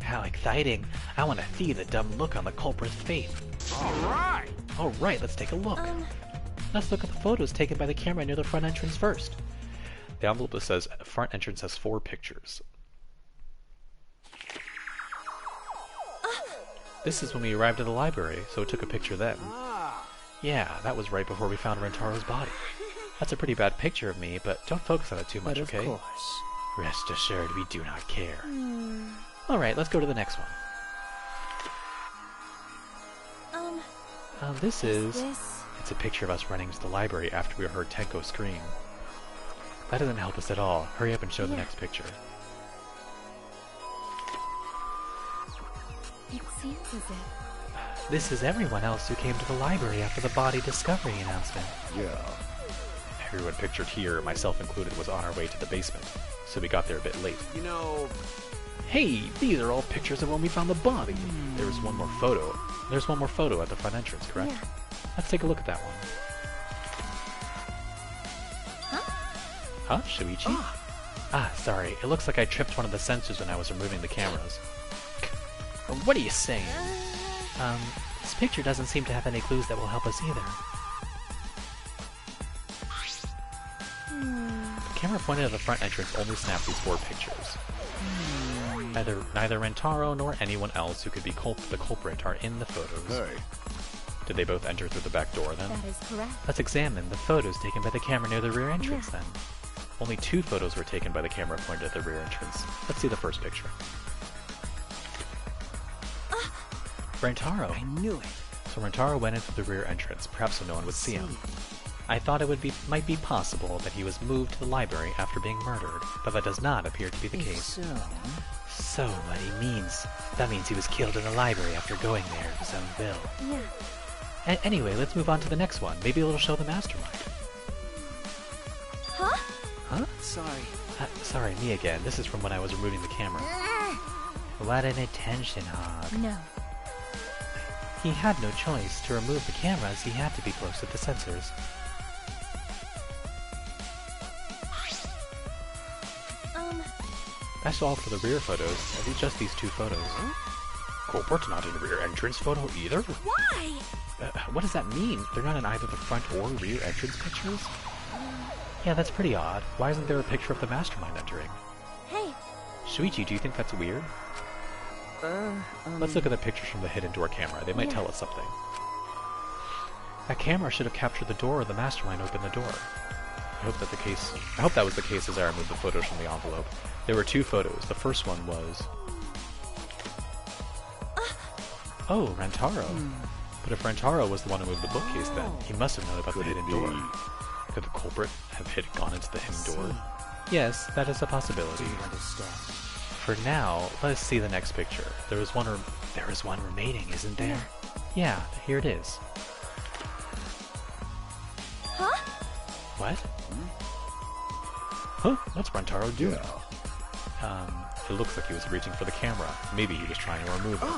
How exciting! I want to see the dumb look on the culprit's face. Alright, let's take a look. Let's look at the photos taken by the camera near the front entrance first.
The envelope that says front entrance has 4 pictures. This is when we arrived at the library, so it took a picture then. Yeah, that was right before we found Rentaro's body. That's a pretty bad picture of me, but don't focus on it too much,
But of
okay?
course.
Rest assured, we do not care. Alright, let's go to the next one. This is...
This...
It's a picture of us running to the library after we heard Tenko scream. That doesn't help us at all. Hurry up and show the next picture.
It seems as if...
This is everyone else who came to the library after the body discovery announcement.
Yeah.
Everyone pictured here, myself included, was on our way to the basement, so we got there a bit late.
You know...
Hey, these are all pictures of when we found the body. There was one more photo. There's one more photo at the front entrance, correct?
Yeah.
Let's take a look at that one. Huh? Shuichi? Ah, sorry. It looks like I tripped one of the sensors when I was removing the cameras. What are you saying? This picture doesn't seem to have any clues that will help us either. The camera pointed at the front entrance only snapped these 4 pictures. Neither Rentaro nor anyone else who could be the culprit are in the photos.
Hey.
Did they both enter through the back door then?
That is correct.
Let's examine the photos taken by the camera near the rear entrance
Yeah.
then. Only 2 photos were taken by the camera pointed at the rear entrance. Let's see the first picture. Rentaro.
I knew it.
So Rentaro went into the rear entrance, perhaps so no one would see him. I thought it might be possible that he was moved to the library after being murdered, but that does not appear to be the case. So what he means, that means he was killed in the library after going there of his own will.
Yeah.
Anyway, let's move on to the next one. Maybe it'll show the mastermind.
Huh?
Huh?
Sorry.
Sorry, me again. This is from when I was removing the camera. What an attention hog.
No.
He had no choice. To remove the cameras, he had to be close to the sensors. That's all for the rear photos. Just these 2 photos. Culprit's not in the rear entrance photo either?
Why?
What does that mean? They're not in either the front or rear entrance pictures? Yeah, that's pretty odd. Why isn't there a picture of the mastermind entering?
Hey.
Shuichi, do you think that's weird? Let's look at the pictures from the hidden door camera. They might tell us something. That camera should have captured the door or the mastermind opened the door. I hope that was the case as I removed the photos from the envelope. There were 2 photos. The first one was... Oh, Rentaro. But if Rentaro was the one who moved the bookcase then, he must have known about the hidden door. Could the culprit have gone into the hidden door? Yes, that is a possibility. For now, let us see the next picture. There is one remaining, isn't there? Yeah, here it is.
Huh?
What? Huh? What's Rentaro doing? It looks like he was reaching for the camera. Maybe he was trying to remove it.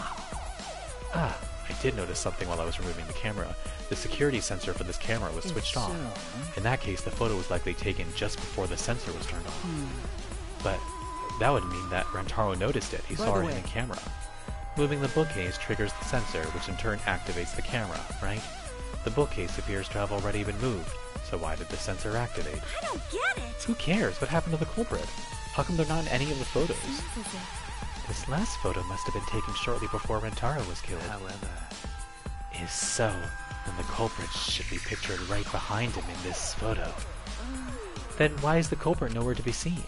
I did notice something while I was removing the camera. The security sensor for this camera was switched on. In that case, the photo was likely taken just before the sensor was turned on. But that would mean that Rentaro noticed it. He saw our hidden camera. Moving the bookcase triggers the sensor, which in turn activates the camera, right? The bookcase appears to have already been moved. So why did the sensor activate?
I don't get it.
Who cares? What happened to the culprit? How come they're not in any of the photos? This last photo must have been taken shortly before Rentaro was killed.
However...
If so, then the culprit should be pictured right behind him in this photo. Then why is the culprit nowhere to be seen?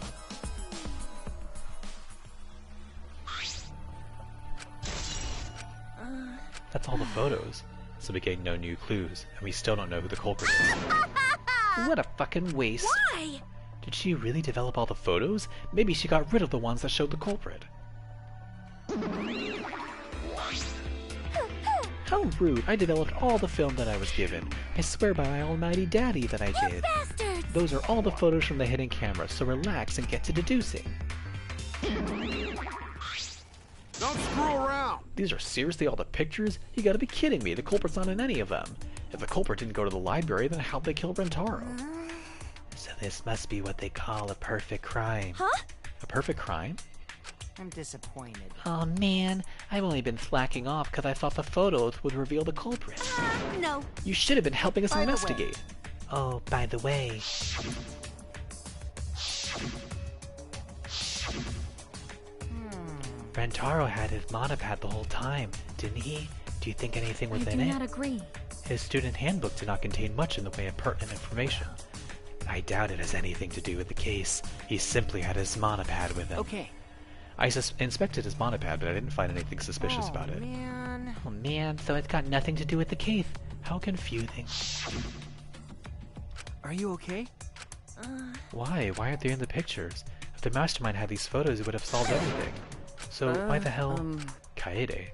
That's all the photos. So we gained no new clues, and we still don't know who the culprit is. What a fucking waste.
Why?
Did she really develop all the photos? Maybe she got rid of the ones that showed the culprit. How rude. I developed all the film that I was given. I swear by my almighty daddy that I did.
Bastards!
Those are all the photos from the hidden camera, so relax and get to deducing.
Don't screw around!
These are seriously all the pictures? You gotta be kidding me, the culprit's not in any of them. If the culprit didn't go to the library, then how'd they kill Rentaro? So this must be what they call a perfect crime.
Huh?
A perfect crime?
I'm disappointed.
Oh man, I've only been slacking off because I thought the photos would reveal the culprit.
No.
You should have been helping us
By the way.
investigate. Oh, by the way.
Rentaro had his monopad the whole time, didn't he? Do you think anything was
I
in
do
it?
not agree.
His student handbook did not contain much in the way of pertinent information. I doubt it has anything to do with the case. He simply had his monopad with him.
Okay.
I inspected his monopad, but I didn't find anything suspicious about it.
Man.
Oh man, so it's got nothing to do with the case. How confusing.
Are you okay?
Why? Why aren't they in the pictures? If the mastermind had these photos, it would have solved everything. So why the hell... Kaede?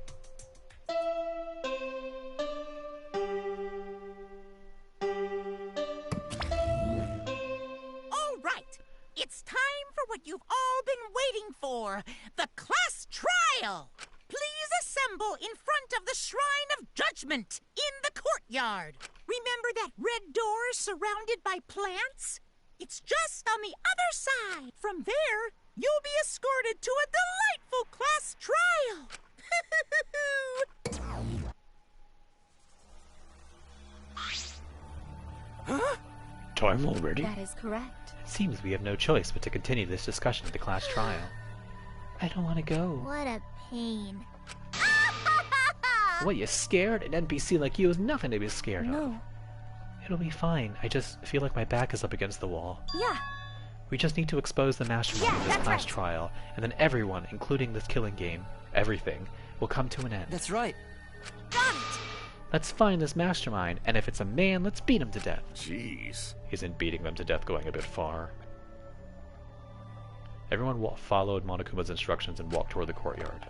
All right. It's time for what you've all been waiting for. The class trial. Please assemble in front of the Shrine of Judgment in the courtyard. Remember that red door surrounded by plants? It's just on the other side. From there, you'll be escorted to a delightful class trial.
Time already?
That is correct.
It seems we have no choice but to continue this discussion at the class trial. I don't want to go.
What a pain.
What, you scared? An NPC like you is nothing to be scared of.
No.
It'll be fine. I just feel like my back is up against the wall.
Yeah.
We just need to expose the mastermind
Yeah,
of this
that's
class
right.
trial, and then everyone, including this killing game, everything, will come to an end.
That's right.
Got it.
Let's find this mastermind, and if it's a man, let's beat him to death.
Jeez.
Isn't beating them to death going a bit far? Everyone followed Monokuma's instructions and walked toward the courtyard.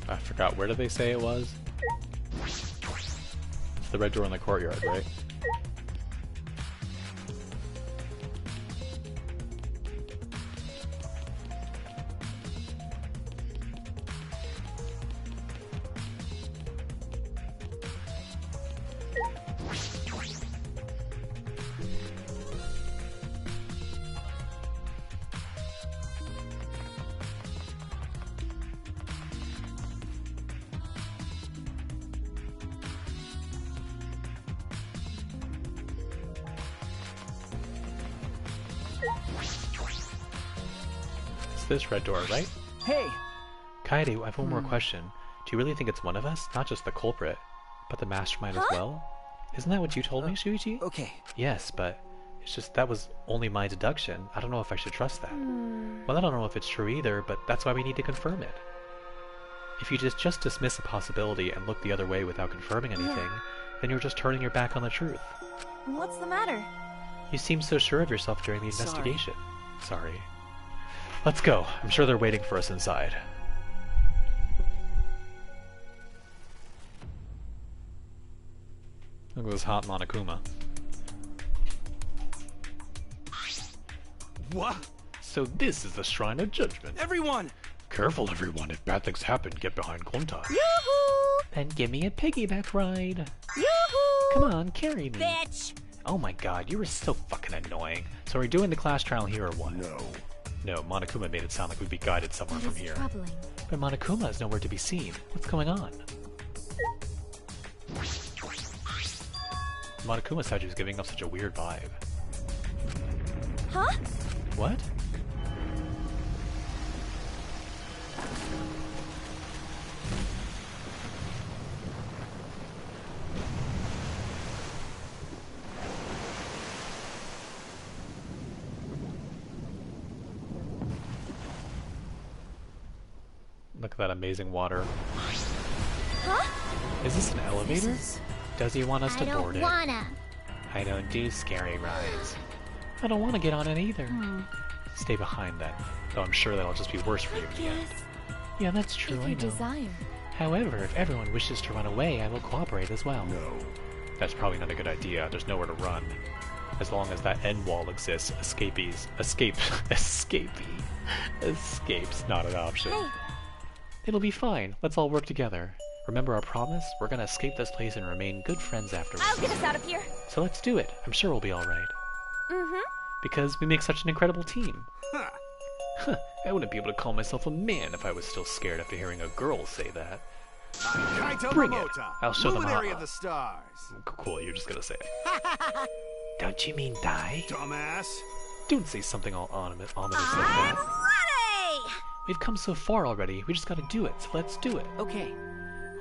I forgot, where did they say it was? It's the red door in the courtyard, right? It's this red door, right?
Hey!
Kaede, I have one more question. Do you really think it's one of us? Not just the culprit, but the mastermind as well? Isn't that what you told me, Shuichi?
Okay.
Yes, but it's just that was only my deduction. I don't know if I should trust that. Well, I don't know if it's true either, but that's why we need to confirm it. If you just dismiss a possibility and look the other way without confirming anything, then you're just turning your back on the truth.
What's the matter?
You seemed so sure of yourself during the
Sorry.
investigation. Sorry. Let's go. I'm sure they're waiting for us inside. Look at this hot Monokuma.
What?
So this is the Shrine of Judgment.
Everyone!
Careful, everyone. If bad things happen, get behind Konta.
Yoo-hoo!
Then give me a piggyback ride.
Yoo-hoo!
Come on, carry me.
Bitch!
Oh my god, you were so fucking annoying. So are we doing the class trial here or what?
No.
No, Monokuma made it sound like we'd be guided somewhere
That
from
is
here.
troubling.
But Monokuma is nowhere to be seen. What's going on? Monokuma said she was giving off such a weird vibe.
Huh?
What? Look at that amazing water.
Huh?
Is this an elevator?
is-
Does he want us
I
to
don't
board it?
wanna.
I don't do scary rides. I don't want to get on it either.
Hmm.
Stay behind then, though I'm sure that'll just be worse for you in the end.
Yes.
Yeah, that's true,
If
I
you
know.
desire.
However, if everyone wishes to run away, I will cooperate as well.
No.
That's probably not a good idea. There's nowhere to run. As long as that end wall exists, escape's not an option.
Hey,
It'll be fine. Let's all work together.
Remember our promise? We're gonna escape this place and remain good friends afterwards.
I'll get us out of here.
So let's do it. I'm sure we'll be alright.
Mm-hmm.
Because we make such an incredible team.
Huh.
I wouldn't be able to call myself a man if I was still scared after hearing a girl say that. Bring it. I'll show them how.
Luminary of the stars.
Cool, you're just gonna say it.
Don't you mean die?
Dumbass.
Don't say something all ominous like
I'm
that.
ready!
We've come so far already, we just gotta do it, so let's do it.
Okay.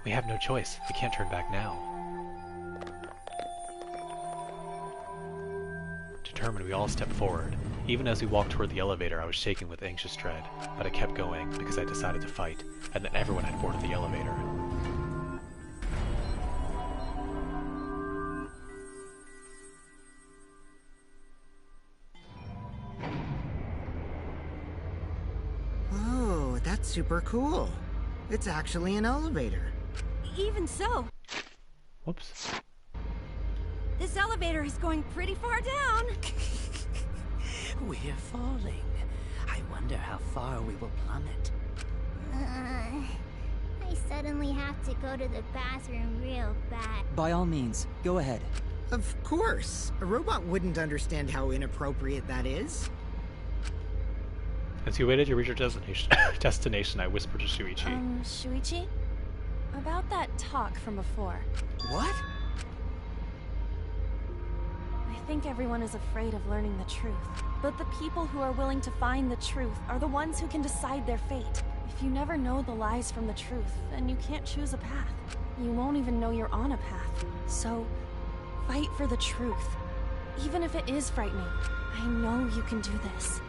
We have no choice. We can't turn back now. Determined, we all stepped forward. Even as we walked toward the elevator, I was shaking with anxious dread, but I kept going because I decided to fight, and then everyone had boarded the elevator.
Oh, that's super cool. It's actually an elevator.
Even so,
Whoops.
this elevator is going pretty far down.
We're falling. I wonder how far we will plummet.
I suddenly have to go to the bathroom real bad.
By all means, go ahead.
Of course. A robot wouldn't understand how inappropriate that is.
As you waited to reach your destination, I whispered to Shuichi.
Shuichi? About that talk from before.
What?
I think everyone is afraid of learning the truth. But the people who are willing to find the truth are the ones who can decide their fate. If you never know the lies from the truth, then you can't choose a path. You won't even know you're on a path. So, fight for the truth. Even if it is frightening, I know you can do this.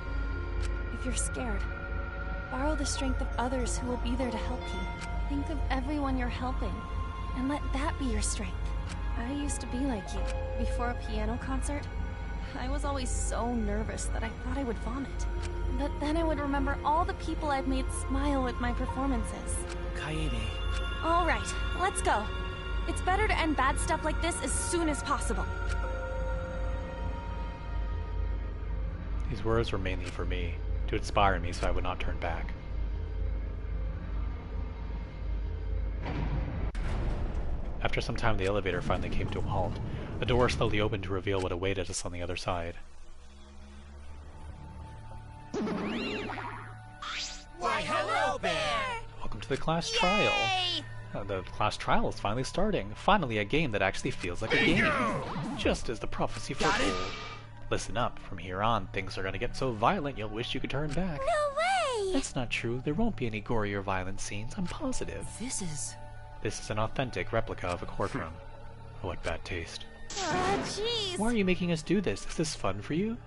If you're scared, borrow the strength of others who will be there to help you. Think of everyone you're helping, and let that be your strength. I used to be like you. Before a piano concert, I was always so nervous that I thought I would vomit. But then I would remember all the people I've made smile with my performances.
Kaede.
All right, let's go. It's better to end bad stuff like this as soon as possible.
These words were mainly for me, to inspire me so I would not turn back. After some time, the elevator finally came to a halt. The door slowly opened to reveal what awaited us on the other side.
Why, hello there!
Welcome to the class trial. The class trial is finally starting. Finally, a game that actually feels like a game. Just as the prophecy foretold. Listen up. From here on, things are gonna get so violent you'll wish you could turn back.
No way!
That's not true. There won't be any gory or violent scenes. I'm positive.
This is
an authentic replica of a courtroom. What bad taste.
Ah, jeez.
Why are you making us do this? Is this fun for you?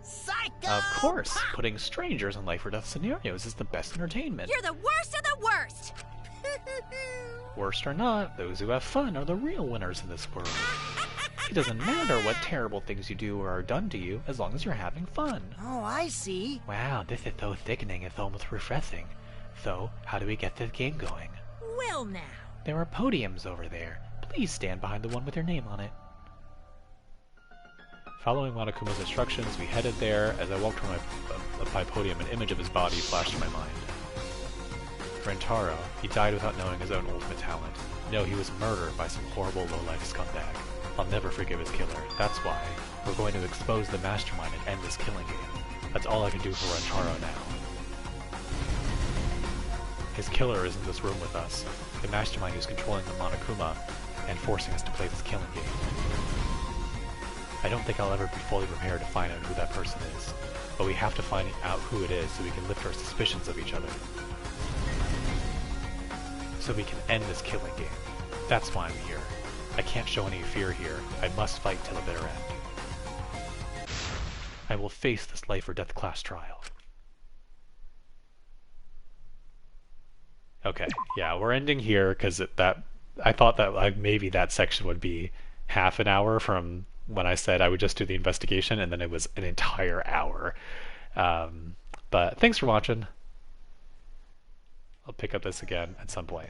Psycho!
Of course! Putting strangers in life or death scenarios is the best entertainment.
You're the worst of the worst!
Worst or not, those who have fun are the real winners in this world. It doesn't matter what terrible things you do or are done to you, as long as you're having fun.
Oh, I see.
Wow, this is so thickening, it's almost refreshing. So, how do we get this game going?
Well now.
There are podiums over there. Please stand behind the one with your name on it. Following Monokuma's instructions, we headed there. As I walked toward my podium, an image of his body flashed in my mind. Rentaro, he died without knowing his own ultimate talent. No, he was murdered by some horrible low-life scumbag. I'll never forgive his killer. That's why we're going to expose the mastermind and end this killing game. That's all I can do for Rentaro now. His killer is in this room with us. The mastermind who's controlling the Monokuma and forcing us to play this killing game. I don't think I'll ever be fully prepared to find out who that person is, but we have to find out who it is so we can lift our suspicions of each other. So we can end this killing game. That's why I'm here. I can't show any fear here. I must fight till the bitter end. I will face this life or death class trial. Okay, yeah, we're ending here because I thought that maybe that section would be half an hour from when I said I would just do the investigation, and then it was an entire hour. But thanks for watching. I'll pick up this again at some point.